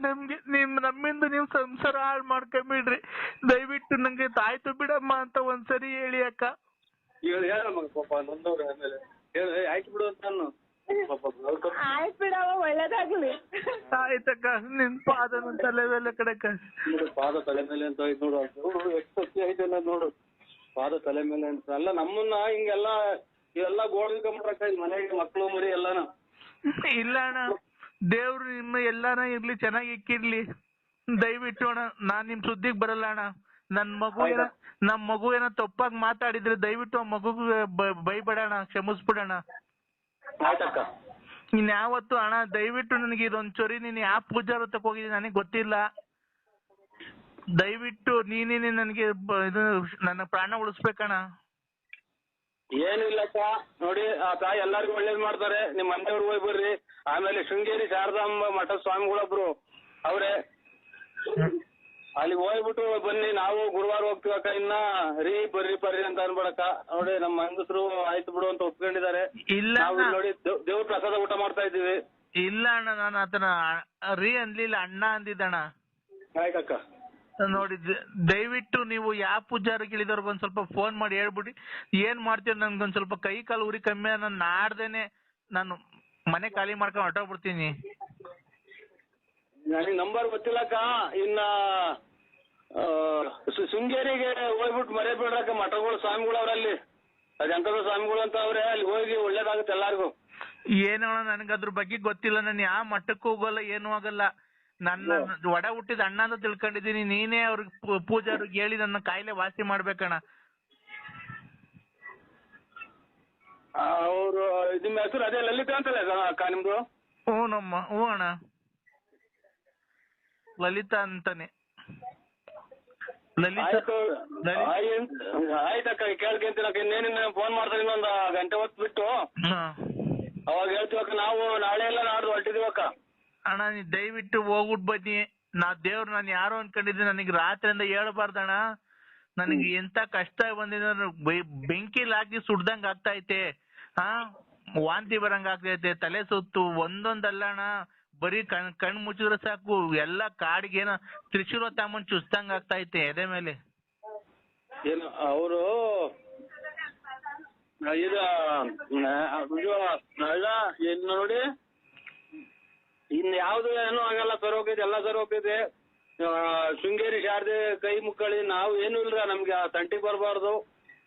ನಮ್ಗೆ ನಮ್ಮಿಂದ ನೀವು ಸಂಸಾರ ಹಾಳು ಮಾಡ್ಕೊಂಬಿಡ್ರಿ. ದಯವಿಟ್ಟು ನಂಗೆ ತಾಯ್ತು ಬಿಡಮ್ಮ ಅಂತ ಒಂದ್ಸರಿ ಹೇಳಿ ಅಕ್ಕ. ಹೇಳಮ್ಮ ಪಾಪ ನೊಂದವ್ರೆ ಆಮೇಲೆ ಆಯ್ತು ಬಿಡು ಅಂತ ನಾನು ಆಯ್ತು ಬಿಡವ ಒಳ್ಳೇದಾಗ್ಲಿ. ಆಯ್ತಕ್ಕ ನಿನ್ ಪಾದ ತಲೆ ಮೇಲೆ ಕಡೆಕ ಪಾದ ತಲೆ ಮೇಲೆ ಅಂತ ಆಯ್ತು ನೋಡು. ನೋಡು ಎಷ್ಟು ಸತ್ಯ ಐತೆಲ್ಲ ನೋಡು. ಪಾದ ತಲೆ ಮೇಲೆ ಅಂತ ಅಲ್ಲ ನಮ್ಮನ್ನ ಹಿಂಗೆಲ್ಲ ಇವೆಲ್ಲ ಗೋಳ್ಕೊಂಡ್ಬಿಟ್ರಕ್ಕ ಮನೆಗೆ ಮಕ್ಳು ಮರಿ ಎಲ್ಲಾನ. ಇಲ್ಲ ಅಣ್ಣ ದೇವ್ರು ನಿಮ್ಮ ಎಲ್ಲಾನ ಇರ್ಲಿ ಚೆನ್ನಾಗಿ ಇಕ್ಕಿರ್ಲಿ. ದಯವಿಟ್ಟು ಅಣ್ಣ ನಾನ್ ನಿಮ್ ಸುದ್ದಿಗ್ ಬರಲ್ಲ ಅಣ್ಣ. ನಮ್ ಮಗು ಏನೋ ತಪ್ಪಾಗಿ ಮಾತಾಡಿದ್ರೆ ದಯವಿಟ್ಟು ಆ ಮಗುಗೆ ಬೈಬೇಡಣ, ಕ್ಷಮಿಸ್ಬಿಡಣ. ಇನ್ಯಾವತ್ತು ಅಣ್ಣ ದಯವಿಟ್ಟು ನನಗೆ ಇದೊಂಚೂರಿ ನೀನ್ ಯಾವ ಪೂಜಾರ ತಕ ಹೋಗಿದ್ದೀನಿ ನನಗೆ ಗೊತ್ತಿಲ್ಲ. ದಯವಿಟ್ಟು ನೀನೇನೆ ನನಗೆ ಇದು ನನ್ನ ಪ್ರಾಣ ಉಳಿಸ್ಬೇಕಣ್ಣ. ಏನು ಇಲ್ಲಕ್ಕ ನೋಡಿ ಆ ತಾಯಿ ಎಲ್ಲಾರ್ಗು ಒಳ್ಳೇದ್ ಮಾಡ್ತಾರೆ. ನಿಮ್ ಮನೆಯವ್ರು ಹೋಗಿ ಬರ್ರಿ. ಆಮೇಲೆ ಶೃಂಗೇರಿ ಶಾರದಾಂಬ ಮಠ ಸ್ವಾಮಿಗಳೊಬ್ರು ಅವ್ರೆ ಅಲ್ಲಿಗೆ ಹೋಗ್ಬಿಟ್ಟು ಬನ್ನಿ. ನಾವು ಗುರುವಾರ ಹೋಗ್ತೀವಕ್ಕ. ಇನ್ನ ಬರ್ರಿ ಅಂತ ಅನ್ಬೇಡಕ್ಕ. ನೋಡಿ ನಮ್ಮ ಹೆಂಗಸರು ಆಯ್ತು ಬಿಡು ಅಂತ ಒಪ್ಕೊಂಡಿದ್ದಾರೆ. ಇಲ್ಲ ನೋಡಿ ದೇವ್ರ ಪ್ರಸಾದ ಊಟ ಮಾಡ್ತಾ ಇದೀವಿ. ಇಲ್ಲ ಅಣ್ಣ ನಾನು ಅದನ್ನ ಅನ್ಲಿಲ್ಲ, ಅಣ್ಣ ಅಂದಿದ್ದಣ್ಣ. ಆಯ್ತಕ್ಕ ನೋಡಿ ದಯವಿಟ್ಟು ನೀವು ಯಾವ ಪೂಜಾರಿಗೆ ಇಳಿದವ್ರಿಗೆ ಒಂದ್ ಸ್ವಲ್ಪ ಫೋನ್ ಮಾಡಿ ಹೇಳ್ಬಿಡಿ ಏನ್ ಮಾಡ್ತೀರ. ನನ್ಗೊಂದ್ ಸ್ವಲ್ಪ ಕೈ ಕಾಲು ಉರಿ ಕಮ್ಮಿ ನಾನು ನಾಡ್ದೇನೆ ನಾನು ಮನೆ ಖಾಲಿ ಮಾಡ್ಕೊಂಡು ಹೊರಟೋಗ್ಬಿಡ್ತೀನಿ. ನನಗೆ ನಂಬರ್ ಗೊತ್ತಿಲ್ಲಕ್ಕ. ಇನ್ನ ಶೃಂಗೇರಿಗೆ ಹೋಗ್ಬಿಟ್ಟು ಮರೆಯಬೇಡ್ರಕ್ಕ. ಮಠಗಳು ಸ್ವಾಮಿಗಳು ಅವ್ರಲ್ಲಿ ಅದೆಂತದ ಸ್ವಾಮಿಗಳು ಅಂತ ಅವ್ರೆ. ಅಲ್ಲಿ ಹೋಗಿ ಒಳ್ಳೇದಾಗುತ್ತೆ ಎಲ್ಲಾರ್ಗು. ಏನೋ ನನಗೆ ಅದ್ರ ಬಗ್ಗೆ ಗೊತ್ತಿಲ್ಲ. ನಾನು ಯಾವ ಮಠಕ್ಕೂ ಹೋಗಲ್ಲ, ಏನೂ ಆಗಲ್ಲ. ನನ್ನ ಒಡ ಹುಟ್ಟಿದ ಅಣ್ಣ ಅಂತ ತಿಳ್ಕೊಂಡಿದೀನಿ. ನೀನೇ ಅವ್ರಿಗೆ ಪೂಜಾರಿಗೆ ಹೇಳಿ ನನ್ನ ಕಾಯಿಲೆ ವಾಸಿ ಮಾಡ್ಬೇಕಣ್ಣ. ಅವರು ನಿಮ್ಮ ಹೆಸರು ಅದೇ ಲಲಿತಾ ಅಂತಲ್ಲ ಅಕ್ಕ ನಿಮ್ದು? ಹ್ಞೂ ಅಣ್ಣ ಲಲಿತಾ ಅಂತಾನೆ. ಆಯ್ತಕ್ಕ ಕೇಳ್ಕೊಂತೀನಕ್ಕ. ಇನ್ನೇನಿನ್ನ ಫೋನ್ ಮಾಡ್ತಾರೆ ಇನ್ನೊಂದು ಗಂಟೆ ಹೊತ್ತು ಬಿಟ್ಟು ಅವಾಗ ಹೇಳ್ತೀವಕ್ಕ. ನಾವು ನಾಳೆ ಎಲ್ಲ ನಾಡ್ದು ಹೊರಟಿದೀವಕ್ಕ. ಅಣ್ಣ ನೀ ದಯವಿಟ್ಟು ಹೋಗ್ಬಿಟ್ಟು ಬನ್ನಿ. ದೇವ್ರು ನಾನು ಯಾರು ಅನ್ಕೊಂಡಿದ್ದೀನಿ. ನನಗೆ ರಾತ್ರಿಯಿಂದ ಹೇಳ್ಬಾರ್ದಣ್ಣ. ನನಗೆ ಎಂತ ಕಷ್ಟ ಬಂದಿದೆ. ಬೆಂಕಿಲ್ ಹಾಕಿ ಸುಡ್ದಂಗ್ ಆಗ್ತೈತೆ. ವಾಂತಿ ಬರಂಗ್ ಆಗ್ತೈತೆ, ತಲೆ ಸುತ್ತು ಒಂದೊಂದಲ್ಲ ಅಣ್ಣ. ಬರೀ ಕಣ್ ಮುಚ್ಚಿದ್ರೆ ಸಾಕು ಎಲ್ಲ ಕಾಡಿಗೆ ಏನೋ ತ್ರಿಶೂಲ ತಮ್ಮನ್ ಚುಚ್ದಂಗ್ ಆಗ್ತೈತೆ ಎದೆ ಮೇಲೆ. ಏನು ಅವರು ಇದು ನೋಡಿ ಇನ್ ಯಾವ್ದು ಏನೂ ಆಗಲ್ಲ. ಸರ್ ಹೋಗಿದೆ ಎಲ್ಲ ಸರ್ ಹೋಗಿದೆ. ಶೃಂಗೇರಿ ಶಾರದೆ ಕೈ ಮುಕ್ಕಳಿ ನಾವು ಏನು ಇಲ್ರ. ನಮ್ಗೆ ಆ ತಂಟಿಗೆ ಬರಬಾರ್ದು.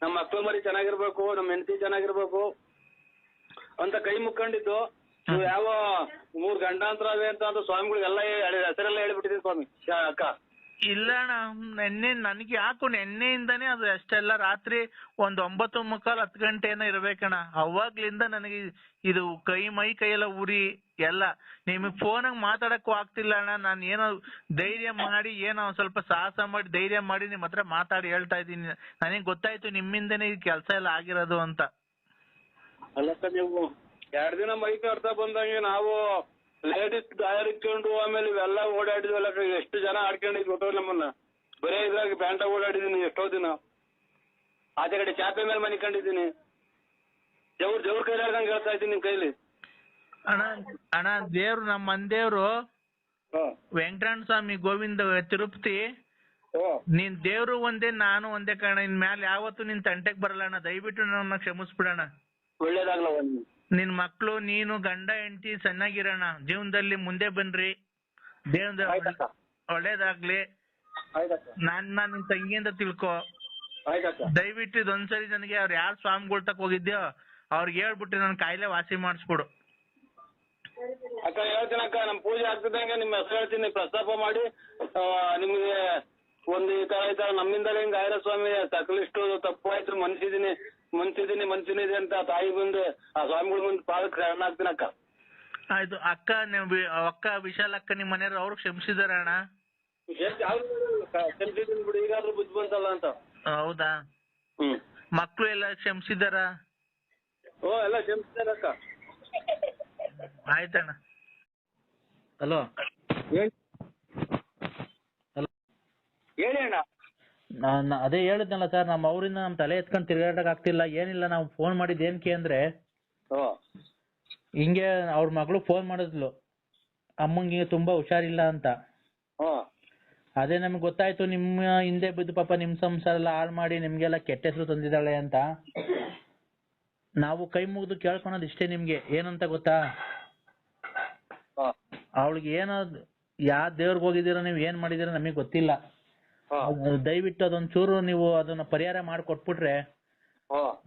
ನಮ್ಮ ಮಕ್ಕಳು ಮರಿ ಚೆನ್ನಾಗಿರ್ಬೇಕು, ನಮ್ಮ ಹೆಂಡತಿ ಚೆನ್ನಾಗಿರ್ಬೇಕು ಅಂತ ಕೈ ಮುಕ್ಕೊಂಡಿದ್ದು. ಯಾವ 3 ಗಂಟಾಂತರ ಅವೆ ಅಂತ ಸ್ವಾಮಿಗಳಿಗೆಲ್ಲ ಹೆಸರೆಲ್ಲ ಹೇಳ್ಬಿಟ್ಟಿದೀನಿ ಸ್ವಾಮಿ ಅಕ್ಕ. ಇಲ್ಲ ಅಣ್ಣ ನೆನ್ನೆ ನನಗೆ ಯಾಕೋ ನೆನ್ನೆಯಿಂದಾನೇ ಅದು ಅಷ್ಟೆಲ್ಲ ರಾತ್ರಿ 9:45 10 ಗಂಟೆ ಏನೋ ಇರ್ಬೇಕಣ್ಣ. ಅವಾಗ್ಲಿಂದ ನನಗೆ ಇದು ಮೈ ಕೈಯೆಲ್ಲ ಉರಿ ಎಲ್ಲ. ನಿಮಗ್ ಫೋನಾಗ ಮಾತಾಡಕ್ಕೂ ಆಗ್ತಿಲ್ಲ ಅಣ್ಣ. ನಾನು ಏನೋ ಧೈರ್ಯ ಮಾಡಿ ಏನೋ ಸ್ವಲ್ಪ ಸಾಹಸ ಮಾಡಿ ಧೈರ್ಯ ಮಾಡಿ ನಿಮ್ ಹತ್ರ ಮಾತಾಡಿ ಹೇಳ್ತಾ ಇದ್ದೀನಿ. ನನಗೆ ಗೊತ್ತಾಯ್ತು ನಿಮ್ಮಿಂದನೇ ಈ ಕೆಲಸ ಎಲ್ಲ ಆಗಿರೋದು ಅಂತ. ಅಲ್ಲಕ್ಕ ನೀವು 2 ದಿನ ಮೈ ಕರ್ತಾ ಬಂದಂಗೆ ನಾವು ಲೇಡೀಸ್ ಗಾಯರ್ ಇಟ್ಕೊಂಡು ಆಮೇಲೆ ಇವೆಲ್ಲ ಓಡಾಡಿದ್ವಲ್ಲ. ಎಷ್ಟು ಜನ ಆಡ್ಕೊಂಡಿದ್ ಗೊತ್ತೋ ನಮ್ಮನ್ನ. ಬರೇ ಇದ್ರಾಗ ಪ್ಯಾಂಟ ಓಡಾಡಿದೀನಿ ಎಷ್ಟೋ ದಿನ. ಆಚೆ ಕಡೆ ಚಾಪೆ ಮೇಲೆ ಮನಿಕೊಂಡಿದ್ದೀನಿ. ಜವ್ರ ಕೈಲಾರ್ದಂಗೆ ಹೇಳ್ತಾ ಇದ್ದೀನಿ ನಿಮ್ ಕೈಲಿ. ಅಣ್ಣ ದೇವ್ರು ನಮ್ಮ ಮಂದೇವ್ರು ವೆಂಕಟರಮಣ ಸ್ವಾಮಿ ಗೋವಿಂದ ತಿರುಪತಿ. ನೀನ್ ದೇವ್ರು ಒಂದೇ ನಾನು ಒಂದೇ ಕಾರಣ. ಇನ್ ಮ್ಯಾಲ ಯಾವತ್ತು ನಿನ್ ತಂಟೆಗ್ ಬರಲ್ಲ ಅಣ್ಣ. ದಯವಿಟ್ಟು ನನ್ನ ಕ್ಷಮಿಸ್ಬಿಡಣ. ಒಳ್ಳೇದಾಗ್ಲ. ನಿನ್ ಮಕ್ಳು ನೀನು ಗಂಡ ಹೆಂಡತಿ ಚೆನ್ನಾಗಿರೋಣ. ಜೀವನದಲ್ಲಿ ಮುಂದೆ ಬನ್ರಿ. ದೇವ್ರ ಒಳ್ಳೇದಾಗ್ಲಿ. ನಾನ್ ನಿನ್ ತಂಗಿ ಅಂತ ತಿಳ್ಕೊ. ದಯವಿಟ್ಟು ಇದೊಂದ್ಸರಿ ನನಗೆ ಅವ್ರು ಯಾರು ಸ್ವಾಮಿಗಳ್ ತಕ ಹೋಗಿದ್ಯೋ ಅವ್ರಿಗೆ ಹೇಳ್ಬಿಟ್ಟು ನನ್ ಕಾಯಿಲೆ ವಾಸಿ ಮಾಡಿಸ್ಬಿಡು ಅಕ್ಕ. ಹೇಳ್ತೀನಿ ಅಕ್ಕ. ನಮ್ ಪೂಜೆ ಆಗ್ತಿದ್ದಂಗೆ ನಿಮ್ಮ ಹೆಸರು ಹೇಳ್ತೀನಿ. ಪ್ರಸ್ತಾಪ ಮಾಡಿ ನಿಮ್ಗೆ ಒಂದು ಈ ತರ ನಮ್ಮಿಂದಲೇ ಹಿಂಗ ಆಯ್ರ ಸ್ವಾಮಿ ತಕ್ಕಲಿಷ್ಟು ತಪ್ಪು ಆಯ್ತು ಮನ್ಸಿದೀನಿ ಅಂತ ತಾಯಿ ಮುಂದೆ ಆ ಸ್ವಾಮಿಗಳ ಮುಂದೆ ಪಾದಕ್ಕೆ ಶರಣ ಆಗ್ತೀನಿ ಅಕ್ಕ. ಆಯ್ತು ಅಕ್ಕ ವಿಶಾಲ್ ಅಕ್ಕ ನಿಮ್ಮ ಮನೆಯವ್ರು ಅವ್ರು ಕ್ಷಮಿಸಿದಾರ ಅಣ್ಣ? ಬಿಡಿ, ಈಗಾದ್ರೂ ಬುದ್ಧಿ ಬಂತಲ್ಲ ಅಂತ. ಹೌದಾ? ಮಕ್ಳು ಎಲ್ಲ ಕ್ಷಮಿಸಿದಾರ? ಎಲ್ಲ ಕ್ಷಮಿಸಿದಾರಕ್ಕ. ಆಯ್ತಣ್ಣ. ಹಲೋ ಹೇಳಿ ಅಣ್ಣ. ನಾನು ಅದೇ ಹೇಳಿದ್ನಲ್ಲ ಸರ್, ನಮ್ಮ ಅವರಿಂದ ನಮ್ಮ ತಲೆ ಎತ್ಕೊಂಡು ತಿರ್ಗಾಡಕ್ ಆಗ್ತಿಲ್ಲ. ಏನಿಲ್ಲ, ನಾವು ಫೋನ್ ಮಾಡಿದ್ದು ಏನಕ್ಕೆ ಅಂದ್ರೆ ಹಿಂಗೆ ಅವ್ರ ಮಗಳು ಫೋನ್ ಮಾಡಿದ್ಲು, ಅಮ್ಮಂಗೆ ತುಂಬಾ ಹುಷಾರಿಲ್ಲ ಅಂತ. ಅದೇ ನಮ್ಗೆ ಗೊತ್ತಾಯ್ತು ನಿಮ್ಮ ಹಿಂದೆ ಬಿದ್ದು ಪಾಪ ನಿಮ್ ಸಂಸಾರ ಎಲ್ಲ ಹಾಳು ಮಾಡಿ ನಿಮ್ಗೆಲ್ಲ ಕೆಟ್ಟ ಹೆಸರು ತಂದಿದ್ದಾಳೆ ಅಂತ. ನಾವು ಕೈ ಮುಗಿದು ಕೇಳ್ಕೊಳೋದು ಇಷ್ಟೇ ನಿಮ್ಗೆ. ಏನಂತ ಗೊತ್ತಾ, ಅವಳಿಗೆ ಏನೋ ಯಾವ ದೇವ್ರಿಗೆ ಹೋಗಿದ್ದೀರಾ, ನೀವು ಏನ್ ಮಾಡಿದೀರ ನಮಗೆ ಗೊತ್ತಿಲ್ಲ. ದಯವಿಟ್ಟು ಅದೊಂಚೂರು ನೀವು ಅದನ್ನ ಪರಿಹಾರ ಮಾಡಿಕೊಟ್ಬಿಟ್ರೆ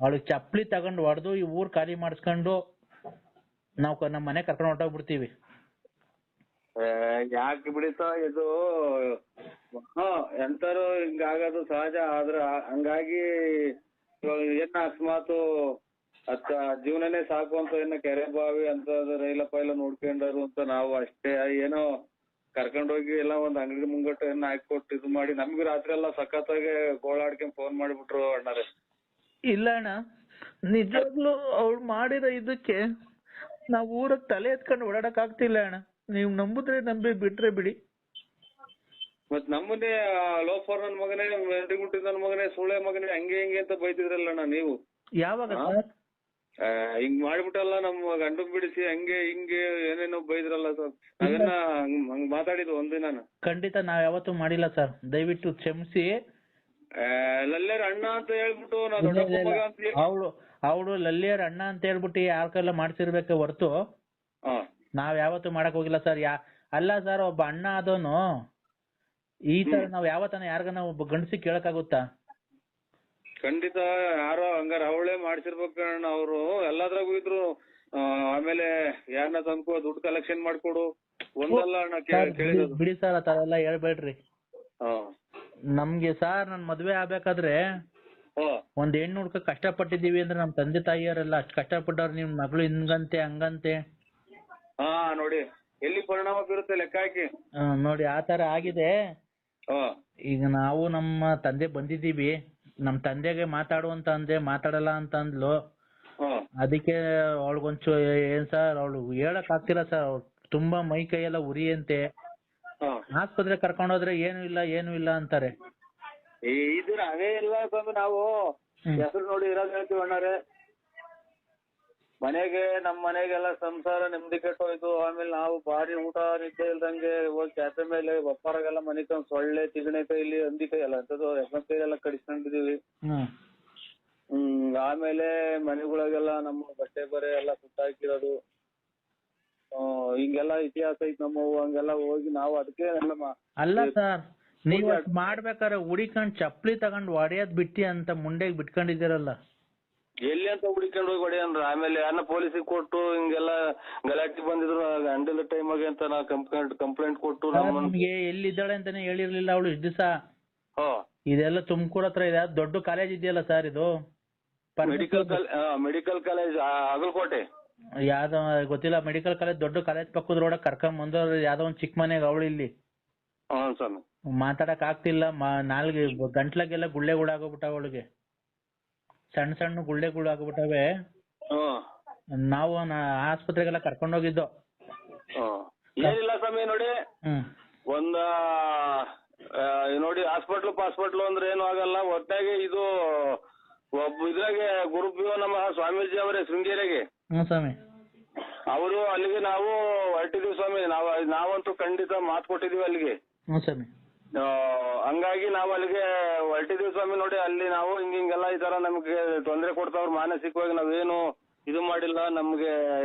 ಅವಳಿಗೆ ಚಪ್ಪಲಿ ತಗೊಂಡು ಹೊಡೆದು ಈ ಊರ್ ಖಾಲಿ ಮಾಡಿಸ್ಕೊಂಡು ನಾವು ನಮ್ಮ ಮನೆ ಕರ್ಕೊಂಡು ಹೊರಟೋಗ್ಬಿಡ್ತೀವಿ. ಯಾಕೆ ಬಿಡಿತಾ ಇದು, ಎಂತಾರು ಹಿಂಗಾಗೋದು ಸಹಜ. ಆದ್ರ ಹಂಗಾಗಿ ಏನ ಅಕಸ್ಮಾತ್ ಜೀವನನೇ ಸಾಕು ಅಂತ ಏನ ಕೆರೆ ಬಾವಿ ಅಂತ ರೈಲ ಪೈಲ ನೋಡ್ಕೊಂಡರು ಅಂತ ನಾವು ಅಷ್ಟೇ. ಏನೋ ಕರ್ಕೊಂಡೋಗಿ ಎಲ್ಲ ಒಂದ್ ಅಂಗಡಿ ಮುಂಗಟ್ಟು ಏನ ಹಾಕೊಟ್ಟು ಇದು ಮಾಡಿ ನಮ್ಗೆ ರಾತ್ರಿ ಎಲ್ಲ ಸಖತ್ತಾಗಿ ಗೋಳಾಡ್ಕೊಂಡ್ ಫೋನ್ ಮಾಡಿಬಿಟ್ರು ಅಣ್ಣಾರೆ. ಇಲ್ಲ ಅಣ್ಣ, ನಿಜವಾಗ್ಲೂ ಅವ್ಳು ಮಾಡಿರೋ ಇದಕ್ಕೆ ನಾವು ಊರಾಗ ತಲೆ ಎತ್ಕೊಂಡು ಓಡಾಡಕ್ ಆಗ್ತಿಲ್ಲ ಅಣ್ಣ. ನೀವು ನಂಬುದ್ರೆ ನಂಬಿ, ಬಿಟ್ರೆ ಬಿಡಿ. ಮತ್ ನಮ್ಮನ್ನೇ ಲೋಫರ್ ನನ್ ಮಗನೇ, ಮೆಂಟಿಗುಟ್ಟಿ ನನ್ ಮಗನೇ, ಸುಳೆ ಮಗನೇ, ಹಂಗೆ ಹಿಂಗೆ ಅಂತ ಬೈತಿದ್ರಲ್ಲ ಅಣ್ಣ ನೀವು. ಯಾವಾಗ ಹಿಂಗ್ ಮಾಡ್ಬಿಟ್ಟಲ್ಲ ನಮ್ಮ ಗಂಡನ್ ಬಿಡಿಸಿ ಹಂಗೆ ಹಿಂಗೆ ಏನೇನೋ ಬೈದ್ರಲ್ಲ ಸರ್. ನಾವೆಲ್ಲ ಹಂಗ್ ಮಾತಾಡಿದ್ವು ಒಂದಿನ. ಖಂಡಿತ ನಾವ್ ಯಾವತ್ತೂ ಮಾಡಿಲ್ಲ ಸರ್, ದಯವಿಟ್ಟು ಕ್ಷಮಿಸಿ. ಲಲ್ಲೇರ್ ಅಣ್ಣ ಅಂತ ಹೇಳ್ಬಿಟ್ಟು ನಾ ದೊಡ್ಡಪ್ಪ ಮಗ ಅಂತ ಅವಳು ಲಲ್ಲೇರ್ ಅಣ್ಣ ಅಂತ ಹೇಳ್ಬಿಟ್ಟು ಯಾರ್ಕೆಲ್ಲ ಮಾಡ್ಸಿರ್ಬೇಕೆ ಹೊರ್ತು ನಾವ್ ಯಾವತ್ತೂ ಮಾಡಕ್ ಹೋಗಿಲ್ಲ ಸರ್. ಅಲ್ಲ ಸರ್, ಒಬ್ಬ ಅಣ್ಣ ಆದವನು ಈ ತರ ನಾವ್ ಯಾವತ್ತನ ಯಾರಿಗನ ಒಬ್ಬ ಗಂಡಸಿ ಕೇಳಕ್ಕಾಗುತ್ತಾ? ಖಂಡಿತ ಯಾರೋ ಹಂಗಾರ ಅವಳೇ ಮಾಡ್ಸಿರ್ಬೇಕಣ್ಣ. ಅವ್ರು ಎಲ್ಲಾದ್ರಾಗೂ ಇದ್ರು. ಆಮೇಲೆ ಯಾರನ್ನ ತಂದ್ಕೋ ದುಡ್ಡು ಕಲೆಕ್ಷನ್ ಮಾಡ್ಕೊಡು ಒಂದಲ್ಲ ಅಣ್ಣ ಕೇಳಿದ್ರು. ಬಿಡಿ ಸರ್, ಆ ತರ ಎಲ್ಲ ಹೇಳ್ಬೇಡ್ರಿ. ನಮ್ಗೆ ಸರ್ ನನ್ ಮದ್ವೆ ಆಗ್ಬೇಕಾದ್ರೆ ಒಂದ್ ಹೆಣ್ಣು ಹುಡ್ಕ ಕಷ್ಟಪಟ್ಟಿದೀವಿ ಅಂದ್ರೆ ನಮ್ ತಂದೆ ತಾಯಿಯರೆಲ್ಲ ಅಷ್ಟ್ ಕಷ್ಟಪಟ್ಟವ್ರು. ನಿಮ್ ಮಗಳು ಹಿಂಗಂತೆ ಹಂಗಂತೆ ನೋಡಿ ಎಲ್ಲಿ ಪರಿಣಾಮ ಬೀರುತ್ತೆ ಲೆಕ್ಕ ಹಾಕಿ ನೋಡಿ. ಆ ತರ ಆಗಿದೆ. ಈಗ ನಾವು ನಮ್ಮ ತಂದೆ ಬಂದಿದೀವಿ, ನಮ್ ತಂದೆಗೆ ಮಾತಾಡು ಅಂತ ಅಂದೆ, ಮಾತಾಡಲ್ಲ ಅಂತ ಅಂದ್ಲು. ಅದಕ್ಕೆ ಅವಳಿಗೊಂಚೂರು ಏನ್ ಸರ್, ಅವಳು ಹೇಳಕ್ ಆಗ್ತಿಲ್ಲ ಸರ್. ಅವ್ಳು ತುಂಬಾ ಮೈ ಕೈ ಎಲ್ಲ ಉರಿ ಅಂತೆ. ಆಸ್ಪತ್ರೆ ಕರ್ಕೊಂಡೋದ್ರೆ ಏನು ಇಲ್ಲ ಅಂತಾರೆ. ಇದ್ರ ಅದೇ ಇಲ್ಲ ತಂದು ನಾವು ಹೆಸರು ನೋಡಿ ಇರೋದ್ ಹೇಳ್ತೀವಿ ಅಣ್ಣಾರೆ. ಮನೆಗೆ ನಮ್ ಮನೆಗೆಲ್ಲ ಸಂಸಾರ ನೆಮ್ಮದಿ ಕೆಟ್ಟೋಯ್ತು. ಆಮೇಲೆ ನಾವು ಭಾರಿ ಊಟ ನಿದ್ದೆ ಇಲ್ದಂಗೆ ಹೋಗಿ ಕ್ಯಾಫೆ ಮೇಲೆ ಒಪ್ಪರಾಗೆಲ್ಲ ಮನಿಕೊಂಡ್ ಸೊಳ್ಳೆ ತಿಗಣೆ ಕೈಲಿ ಹಂದಿ ಕೈ ಎಲ್ಲ ಅಂತದ್ದು ಎಫ್ ಕೈ ಎಲ್ಲ ಕಡಿಸ್ಕೊಂಡಿದೀವಿ. ಆಮೇಲೆ ಮನೆಗಳಿಗೆಲ್ಲ ನಮ್ಮ ಬಟ್ಟೆ ಬರೆ ಎಲ್ಲ ಸುಟ್ಟಾಕಿರೋದು ಹಿಂಗೆಲ್ಲ ಇತಿಹಾಸ ಐತ್ ನಮ್ಮವು. ಹಂಗೆಲ್ಲ ಹೋಗಿ ನಾವು ಅದಕ್ಕೆ ಅಲ್ಲ ಸರ್, ನೀವ್ ಮಾಡ್ಬೇಕಾದ್ರೆ ಹುಡಿಕೊಂಡ್ ಚಪ್ಲಿ ತಗೊಂಡ್ ಹೊಡೆಯೋದ್ ಬಿಟ್ಟಿ ಅಂತ ಮುಂಡೆಗ್ ಬಿಟ್ಕೊಂಡಿದ್ದೀರಲ್ಲ. ಎಲ್ಲಿ ಅಂತ ಹುಡಿಕೊಂಡು ಹೋಗಿ ಹೊಡೆ ಅಂದ್ರ ಆಮೇಲೆ ಯಾರನ್ನ ಪೊಲೀಸಿಗೆ ಕೊಟ್ಟು ಹಿಂಗೆಲ್ಲ ಗಲಾಟೆ ಬಂದಿದ್ರು ಗಂಡದ ಟೈಮಾಗೆ ಅಂತ ನಾ ಕಂಪ್ಲೇಂಟ್ ಕೊಟ್ಟು ನಮ್ಗೆ ಎಲ್ಲಿದ್ದಾಳೆ ಅಂತಾನೆ ಹೇಳಿರ್ಲಿಲ್ಲ ಅವಳು ಇಷ್ಟ ದಿವಸ. ಇದೆಲ್ಲ ತುಮಕೂರು ಹತ್ರ ಇದೆ, ದೊಡ್ಡ ಕಾಲೇಜ್ ಇದೆಯಲ್ಲ ಸರ್ ಇದು, ಮೆಡಿಕಲ್ ಕಾಲೇಜ್ ಅಗಲಕೋಟೆ ಯಾವ್ದೋ ಗೊತ್ತಿಲ್ಲ. ಮೆಡಿಕಲ್ ಕಾಲೇಜ್ ದೊಡ್ಡ ಕಾಲೇಜ್ ಪಕ್ಕದ ರೋಡ್ ಕರ್ಕೊಂಡ್ ಬಂದವ್ರು ಯಾವ್ದೋ ಒಂದ್ ಚಿಕ್ಕ ಮನೆಗೆ ಅವಳು ಇಲ್ಲಿ ಮಾತಾಡಕ್ ಆಗ್ತಿಲ್ಲ. ನಾಲ್ಗೆ ಗಂಟ್ಲಾಗೆಲ್ಲ ಗುಳ್ಳೆಗಳಾಗೋಗ್ಬಿಟ್ಟಾವ ಅವಳಿಗೆ, ಸಣ್ಣ ಸಣ್ಣ ಗುಳ್ಳೆಗಳು ಆಗ್ಬಿಟ್ಟವೆ. ನಾವು ಆಸ್ಪತ್ರೆಗೆಲ್ಲ ಕರ್ಕೊಂಡೋಗಿದ್ದು. ಏನಿಲ್ಲ ಸ್ವಾಮಿ ನೋಡಿ, ನೋಡಿ ಹಾಸ್ಪಿಟ್ಲು ಅಂದ್ರೆ ಏನು ಆಗಲ್ಲ. ಒಟ್ಟಾಗಿ ಇದು ಇದ್ರಾಗೆ ಗುರುಪ್ರಿಯೋ ನಮ್ಮ ಸ್ವಾಮೀಜಿ ಅವರೇ ಶೃಂಗೇರಿಗೆ ಸ್ವಾಮಿ, ಅವರು ಅಲ್ಲಿಗೆ ನಾವು ಹೊರಟಿದೀವಿ ಸ್ವಾಮಿ. ನಾವಂತೂ ಖಂಡಿತ ಮಾತು ಕೊಟ್ಟಿದೀವಿ ಅಲ್ಲಿಗೆ. ಹಂಗಾಗಿ ನಾವು ಅಲ್ಲಿಗೆ ಹೊರಟಿದೀವಿ ಸ್ವಾಮಿ. ನೋಡಿ ಅಲ್ಲಿ ನಾವು ಹಿಂಗೆಲ್ಲ ಈ ತರ ನಮ್ಗೆ ತೊಂದರೆ ಕೊಡ್ತಾವ್ರು ಮಾನಸಿಕವಾಗಿ. ನಾವೇನು ಇದು ಮಾಡಿಲ್ಲ. ನಮ್ಗೆ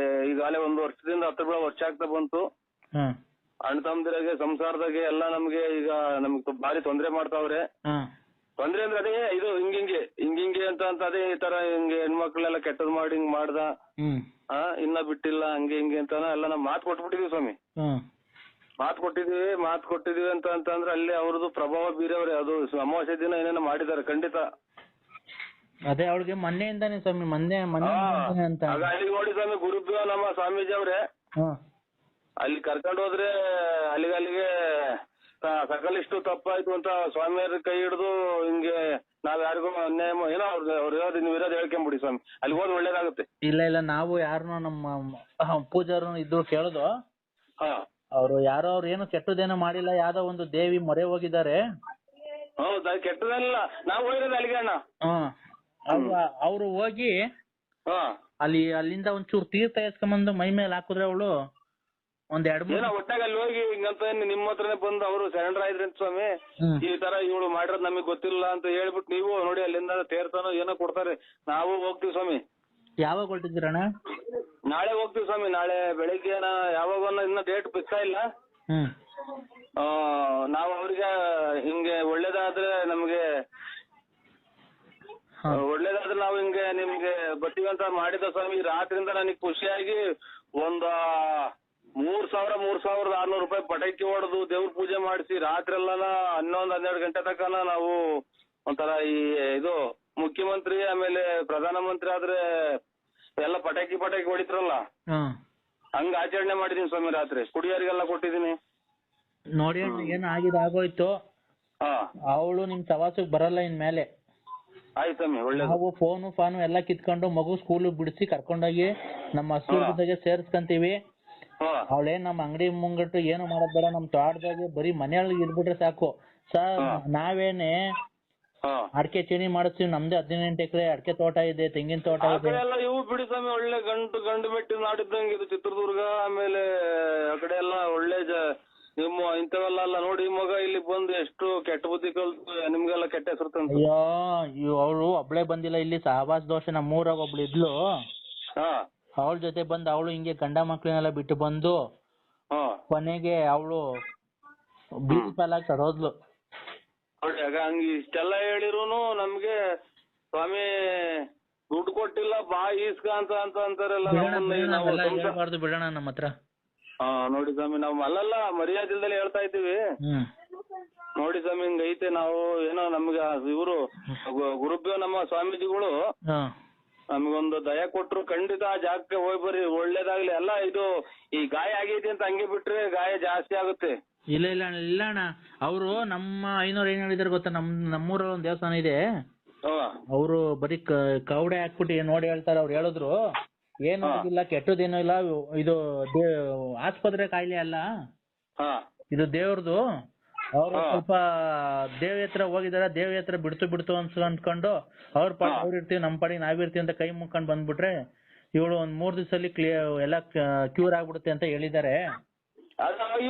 ಈಗಾಗಲೇ 1 ವರ್ಷದಿಂದ 10 ವರ್ಷ ಆಗ್ತಾ ಬಂತು. ಅಣ್ಣ ತಮ್ಮದಿರಾಗೆ ಸಂಸಾರದಾಗೆ ಎಲ್ಲ ನಮ್ಗೆ ಈಗ ನಮ್ಗೆ ಭಾರಿ ತೊಂದರೆ ಮಾಡ್ತಾವ್ರೆ. ತೊಂದ್ರೆ ಅಂದ್ರೆ ಅದೇ ಇದು ಹಿಂಗಿಂಗೆ ಅಂತ ಅದೇ ಈ ತರ ಹಿಂಗೆ ಹೆಣ್ಮಕ್ಳೆಲ್ಲ ಕೆಟ್ಟದ್ ಮಾಡಿ ಹಿಂಗ್ ಮಾಡ್ದ ಇನ್ನ ಬಿಟ್ಟಿಲ್ಲ ಹಂಗೆ ಹಿಂಗೆ ಅಂತ ಎಲ್ಲ ನಾವು ಮಾತು ಕೊಟ್ಬಿಟ್ಟಿದೀವಿ ಸ್ವಾಮಿ. ಮಾತು ಕೊಟ್ಟಿದೀವಿ ಅಂತಂದ್ರೆ ಅಲ್ಲಿ ಅವ್ರದ್ದು ಪ್ರಭಾವ ಬೀರವ್ರೆ. ಅದು ಅಮಾವಾಸ್ಯೆ ದಿನ ಏನೇನೋ ಮಾಡಿದ್ದಾರೆ ಖಂಡಿತ. ಅದೇ ಅವಳಿಗೆ ಮೊನ್ನೆಯಿಂದಾನೆ ಸ್ವಾಮಿ, ಮೊನ್ನೆ ಅಂತ ಅಲ್ಲಿ ನೋಡಿ ಸ್ವಾಮಿ, ಗುರುಪ್ರಿಯ ನಮ್ಮ ಸ್ವಾಮೀಜಿ ಅವ್ರೆ ಹ್ಮ್ ಅಲ್ಲಿ ಕರ್ಕೊಂಡು ಹೋದ್ರೆ ಅಲ್ಲಿಗೆ ಸಕಲಿಷ್ಟು ತಪ್ಪಾಯ್ತು ಅಂತ ಸ್ವಾಮಿಯವ್ರ ಕೈ ಹಿಡಿದು ಹಿಂಗೆ ನಾವ್ ಯಾರಿಗೂ ಅನ್ಯಾಯ ಏನೋ ಅವ್ರು ಇರೋದು ನೀವು ಇರೋದು ಹೇಳ್ಕೊಂಬಿಡಿ ಸ್ವಾಮಿ, ಅಲ್ಲಿ ಹೋದ್ ಒಳ್ಳೇದಾಗುತ್ತೆ. ಇಲ್ಲ ನಾವು ಯಾರನ್ನೋ ನಮ್ಮ ಪೂಜಾರು ಇದ್ರು ಕೇಳುದು, ಹಾ ಅವ್ರು ಯಾರೋ ಅವ್ರು ಏನು ಕೆಟ್ಟದೇನೋ ಮಾಡಿಲ್ಲ, ಯಾವ್ದೋ ಒಂದು ದೇವಿ ಮೊರೆ ಹೋಗಿದ್ದಾರೆ. ಹೌದಾ? ಕೆಟ್ಟದಲ್ಲ, ನಾವು ಹೋಗಿರೋದು ಅಲ್ಲಿಗೆ ಅಣ್ಣ. ಅವ್ರು ಹೋಗಿ ಹಾ ಅಲ್ಲಿಂದ ಒಂಚೂರು ತೀರ್ಥ ಎಸ್ಕೊಂಬಂದು ಮೈ ಮೇಲೆ ಹಾಕಿದ್ರೆ ಅವಳು ಒಂದ್ 2-3 ಏನೋ ಒಟ್ಟಾಗ ಅಲ್ಲಿ ಹೋಗಿ ಹಿಂಗಂತ ನಿಮ್ಮ ಹತ್ರನೇ ಬಂದು ಅವರು ಸರೆಂಡರ್ ಆಯ್ದ್ರಿ ಸ್ವಾಮಿ, ಈ ತರ ಇವಳು ಮಾಡಿರೋದು ನಮಗ್ ಗೊತ್ತಿಲ್ಲ ಅಂತ ಹೇಳ್ಬಿಟ್ಟು ನೀವು ನೋಡಿ ಅಲ್ಲಿಂದ ತೀರ್ಥನೋ ಏನೋ ಕೊಡ್ತಾರೆ, ನಾವು ಹೋಗ್ತೀವಿ ಸ್ವಾಮಿ. ಯಾವಾಗ ಹೊರಟಿದ್ದೀರಣ್ಣ? ನಾಳೆ ಹೋಗ್ತೀವಿ ಸ್ವಾಮಿ, ನಾಳೆ ಬೆಳಿಗ್ಗೆ ಯಾವಾಗ ಇನ್ನ ಡೇಟ್ ಫಿಕ್ಸ್ ಇಲ್ಲ. ನಾವು ಅವ್ರಿಗೆ ಹಿಂಗೆ ಒಳ್ಳೇದಾದ್ರೆ ನಾವು ಹಿಂಗೆ ನಿಮ್ಗೆ ಬರ್ತೀವಿ ಅಂತ ಮಾಡಿದ ಸ್ವಾಮಿ. ರಾತ್ರಿಯಿಂದ ನನಗೆ ಖುಷಿಯಾಗಿ ಒಂದ 3,600 ರೂಪಾಯಿ ಪಟಾಕಿ ಹೊಡೆದು ದೇವ್ರ ಪೂಜೆ ಮಾಡಿಸಿ ರಾತ್ರಿ ಎಲ್ಲ 11-12 ಗಂಟೆ ತನಕ ನಾವು ಒಂಥರ ಇದು ಮುಖ್ಯಮಂತ್ರಿ ಆಮೇಲೆ ಪ್ರಧಾನ ಮಂತ್ರಿ ಆದ್ರೆ ಎಲ್ಲ ಪಟಾಕಿ ಹೊಡಿತಾರಲ್ಲ ಹಂಗ ಆಚರಣೆ ಮಾಡಿದೀನಿ ಸ್ವಾಮಿ. ರಾತ್ರಿ ಕುಡಿಯೋರಿಗೆಲ್ಲ ಕೊಟ್ಟಿದೀನಿ. ನೋಡಿ ಏನು ಆಗಿದೆ ಆಗೋಯ್ತು. ಅವಳು ನಿಮ್ ಸವಾಸಕ್ ಬರಲ್ಲ ಇನ್ಮೇಲೆ. ಆಯ್ತು ಸ್ವಾಮಿ, ಒಳ್ಳೆ. ನಾವು ಫೋನು ಎಲ್ಲ ಕಿತ್ಕೊಂಡು ಮಗು ಸ್ಕೂಲ್ ಬಿಡಿಸಿ ಕರ್ಕೊಂಡೋಗಿ ನಮ್ಮ ಹಸು ಜೊತೆಗೆ ಸೇರ್ಸ್ಕಂತೀವಿ. ಅವಳೇನ್ ನಮ್ಮ ಅಂಗಡಿ ಮುಂಗಟ್ಟು ಏನು ಮಾಡೋದ್ ಬೇಡ, ನಮ್ ತೋಟದಾಗೆ ಬರೀ ಮನೆಯೊಳಗೆ ಇರ್ಬಿಟ್ರೆ ಸಾಕು ಸರ್. ನಾವೇನೆ ಅಡಿಕೆ ಚೀನಿ ಮಾಡಿಸ್ತೀವಿ, ನಮ್ದೇ 18 ಎಕರೆ ಅಡಿಕೆ ತೋಟ ಇದೆ, ತೆಂಗಿನ ತೋಟ ಇದೆ. ಇವು ಬಿಡಿ ಸ್ವಾಮಿ, ಒಳ್ಳೆ ಗಂಡು ಮೆಟ್ಟಿ ನಾಡಿದ್ದಂಗೆ ಇದು ಚಿತ್ರದುರ್ಗ. ಆಮೇಲೆ ಆ ಕಡೆ ಎಲ್ಲ ಒಳ್ಳೆ ನಿಮ್ಮ ಇಂಥವೆಲ್ಲ ನೋಡಿ ಮಗ ಇಲ್ಲಿ ಬಂದು ಎಷ್ಟು ಕೆಟ್ಟ ಬುದ್ಧಿ ಕಲ್ತು ನಿಮ್ಗೆಲ್ಲ ಕೆಟ್ಟ ಹೆಸರು ತಂತು. ಅಯ್ಯೋ ಅವಳು ಒಬ್ಳೆ ಬಂದಿಲ್ಲ, ಇಲ್ಲಿ ಸಹವಾಸ ದೋಷ ನಮ್ಮೂರಾಗ ಒಬ್ಳು ಇದ್ಲು. ಅವಳ ಜೊತೆ ಬಂದು ಅವಳು ಹಿಂಗೆ ಗಂಡ ಮಕ್ಳನ್ನೆಲ್ಲ ಬಿಟ್ಟು ಬಂದು ಕೊನೆಗೆ ಅವಳು ಬೀದಿ ಪಾಲಾಗಿ ಸರೋದ್ಲು. ಹಂಗ ಇಷ್ಟೆಲ್ಲ ಹೇಳಿರುನು ನಮ್ಗೆ ಸ್ವಾಮಿ ದುಡ್ಡು ಕೊಟ್ಟಿಲ್ಲ, ಬಾ ಈಸ್ಕ ಅಂತ ಅಂತಾರಲ್ಲ. ಹೇಳ್ಬಾರ್ದು ಬಿಡೋಣ ನಮ್ಮ ಹತ್ರ. ನೋಡಿ ಸ್ವಾಮಿ, ನಾವು ಅಲ್ಲಲ್ಲ ಮರ್ಯಾದಿಲ್ದಲ್ಲಿ ಹೇಳ್ತಾ ಇದ್ದೀವಿ. ನೋಡಿ ಸ್ವಾಮಿ ಹಿಂಗೈತೆ. ನಾವು ಏನೋ ನಮ್ಗೆ ಇವರು ಗುರುಬ್ಯೋ ನಮ್ಮ ಸ್ವಾಮೀಜಿಗಳು ನಮ್ಗೊಂದು ದಯ ಕೊಟ್ರು. ಖಂಡಿತ ಆ ಜಾಗಕ್ಕೆ ಹೋಗಿ ಬರ್ರಿ, ಒಳ್ಳೇದಾಗ್ಲಿ. ಅಲ್ಲ ಇದು ಈ ಗಾಯ ಆಗೈತಿ ಅಂತ ಹಂಗೆ ಬಿಟ್ರೆ ಗಾಯ ಜಾಸ್ತಿ ಆಗುತ್ತೆ. ಇಲ್ಲ ಅಣ್ಣ, ಅವರು ನಮ್ಮ ಐನೋರು ಏನ್ ಹೇಳಿದಾರೆ ಗೊತ್ತಾ, ನಮ್ಮೂರಲ್ಲಿ ಒಂದು ದೇವಸ್ಥಾನ ಇದೆ, ಅವರು ಬರೀ ಕವಡೆ ಹಾಕ್ಬಿಟ್ಟು ನೋಡಿ ಹೇಳ್ತಾರೆ. ಅವ್ರು ಹೇಳಿದ್ರು ಏನು ಆಗಿಲ್ಲ, ಕೆಟ್ಟದೇನೂ ಇಲ್ಲ, ಇದು ಆಸ್ಪತ್ರೆ ಕಾಯಿಲೆ ಅಲ್ಲ, ಇದು ದೇವ್ರದು. ಅವ್ರು ಸ್ವಲ್ಪ ದೇವಿ ಹತ್ರ ಹೋಗಿದಾರೆ, ದೇವಿ ಹತ್ರ ಬಿಡ್ತು ಅನ್ಸ್ಕೊಂಡು ಅವ್ರ ಪಾಡಿ ಅವ್ರು ಇರ್ತೀವಿ, ನಮ್ಮ ಪಾಡಿ ನಾವಿರ್ತೀವಿ ಅಂತ ಕೈ ಮುಕ್ಕೊಂಡು ಬಂದ್ಬಿಟ್ರೆ ಇವಳು ಒಂದ್ 3 ದಿವಸದಲ್ಲಿ ಎಲ್ಲ ಕ್ಯೂರ್ ಆಗ್ಬಿಡುತ್ತೆ ಅಂತ ಹೇಳಿದ್ದಾರೆ.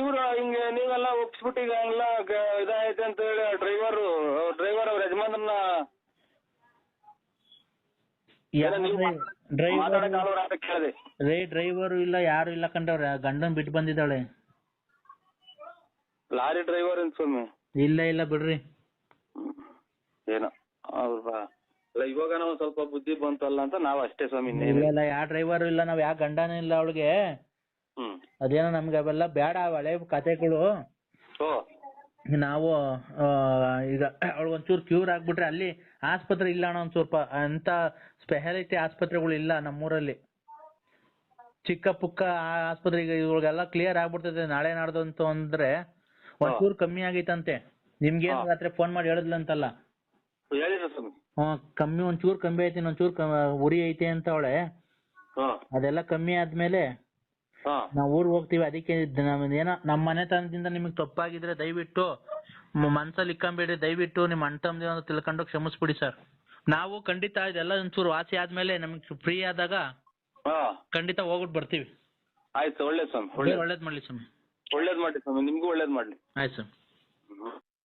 ಇವ್ರು ಹಿಂಗೆ ನೀವೆಲ್ಲ ಒಪ್ಸ್ಬಿಟ್ಟು ಈಗ ಎಲ್ಲ ಇದಾಯ್ತು ಅಂತ ಹೇಳಿ ಡ್ರೈವರ್ ಅವ್ರ ಯಜಮಾನ್ರನ್ನ ಡ್ರೈವರ್ ಇಲ್ಲ, ಯಾರು ಇಲ್ಲ ಕಂಡ್ರೆ ಗಂಡನ್ ಬಿಟ್ಟು ಬಂದಿದ್ದಾಳೆ. ಲಾರಿ ಡ್ರೈವರ್ ಅಂತ ಸ್ವಾಮಿ? ಇಲ್ಲ ಬಿಡ್ರಿ. ಏನೋ ಇವಾಗ ನಾವು ಸ್ವಲ್ಪ ಬುದ್ಧಿ ಬಂತಲ್ಲ ಅಂತ ನಾವ್ ಅಷ್ಟೇ ಸ್ವಾಮಿ. ಇಲ್ಲ ಯಾವ ಡ್ರೈವರ್ ಇಲ್ಲ, ನಾವ್ ಯಾವ ಗಂಡನೂ ಇಲ್ಲ ಅವಳಿಗೆ. ಅದೇನೋ ನಮ್ಗೆ ಅವೆಲ್ಲ ಬೇಡ, ಹಳೆ ಕತೆಗಳು. ನಾವು ಈಗ ಅವಳು ಒಂಚೂರು ಕ್ಯೂರ್ ಆಗ್ಬಿಟ್ರೆ, ಅಲ್ಲಿ ಆಸ್ಪತ್ರೆ ಇಲ್ಲ ಅಣ್ಣ, ಒಂದ್ ಸ್ವಲ್ಪ ಅಂತ ಸ್ಪೆಷಾಲಿಟಿ ಆಸ್ಪತ್ರೆಗಳು ಇಲ್ಲ ನಮ್ಮೂರಲ್ಲಿ. ಚಿಕ್ಕ ಪುಕ್ಕ ಆಸ್ಪತ್ರೆಗೆ ಇವ್ರಿಗೆಲ್ಲ ಕ್ಲಿಯರ್ ಆಗ್ಬಿಡ್ತದೆ ನಾಳೆ ನಾಡ್ದು ಅಂತ ಅಂದ್ರೆ. ಒಂಚೂರು ಕಮ್ಮಿ ಆಗೈತಂತೆ. ನಿಮ್ಗೇನು ರಾತ್ರಿ ಫೋನ್ ಮಾಡಿ ಹೇಳಿದ್ಲಂತಲ್ಲ? ಕಮ್ಮಿ, ಒಂಚೂರು ಕಮ್ಮಿ ಐತಿ, ಒಂಚೂರು ಉರಿ ಐತೆ ಅಂತ ಅವಳೆ. ಅದೆಲ್ಲ ಕಮ್ಮಿ ಆದ್ಮೇಲೆ ನಾವ್ ಊರ್ಗ್ ಹೋಗ್ತೀವಿ. ಅದಕ್ಕೆ ಏನೋ ನಮ್ಮ ಮನೆತನದಿಂದ ನಿಮಗ್ ತಪ್ಪಾಗಿದ್ರೆ ದಯವಿಟ್ಟು ಮನ್ಸಲ್ಲಿ ಇಕ್ಕೊಂಬೇಡಿ, ದಯವಿಟ್ಟು ನಿಮ್ಮ ಅಣ್ಣ ತಮ್ಮದಿ ಅಂತ ತಿಳ್ಕೊಂಡು ಕ್ಷಮಿಸ್ಬಿಡಿ ಸರ್. ನಾವು ಖಂಡಿತ ಇದೆಲ್ಲ ಒಂಚೂರು ವಾಸಿ ಆದ್ಮೇಲೆ ನಮಗ್ ಫ್ರೀ ಆದಾಗ ಖಂಡಿತ ಹೋಗ್ಬಿಟ್ಟು ಬರ್ತೀವಿ. ಆಯ್ತು, ಒಳ್ಳೇದ್ ಸ್ವಾಮಿ, ಒಳ್ಳೇದ್ ಮಾಡ್ಲಿ ಸ್ವಾಮಿ. ಒಳ್ಳೇದ್ ಮಾಡಿ ಸ್ವಾಮಿ, ನಿಮ್ಗೂ ಒಳ್ಳೇದ್ ಮಾಡ್ಲಿ. ಆಯ್ತು ಸ್ವಾಮಿ.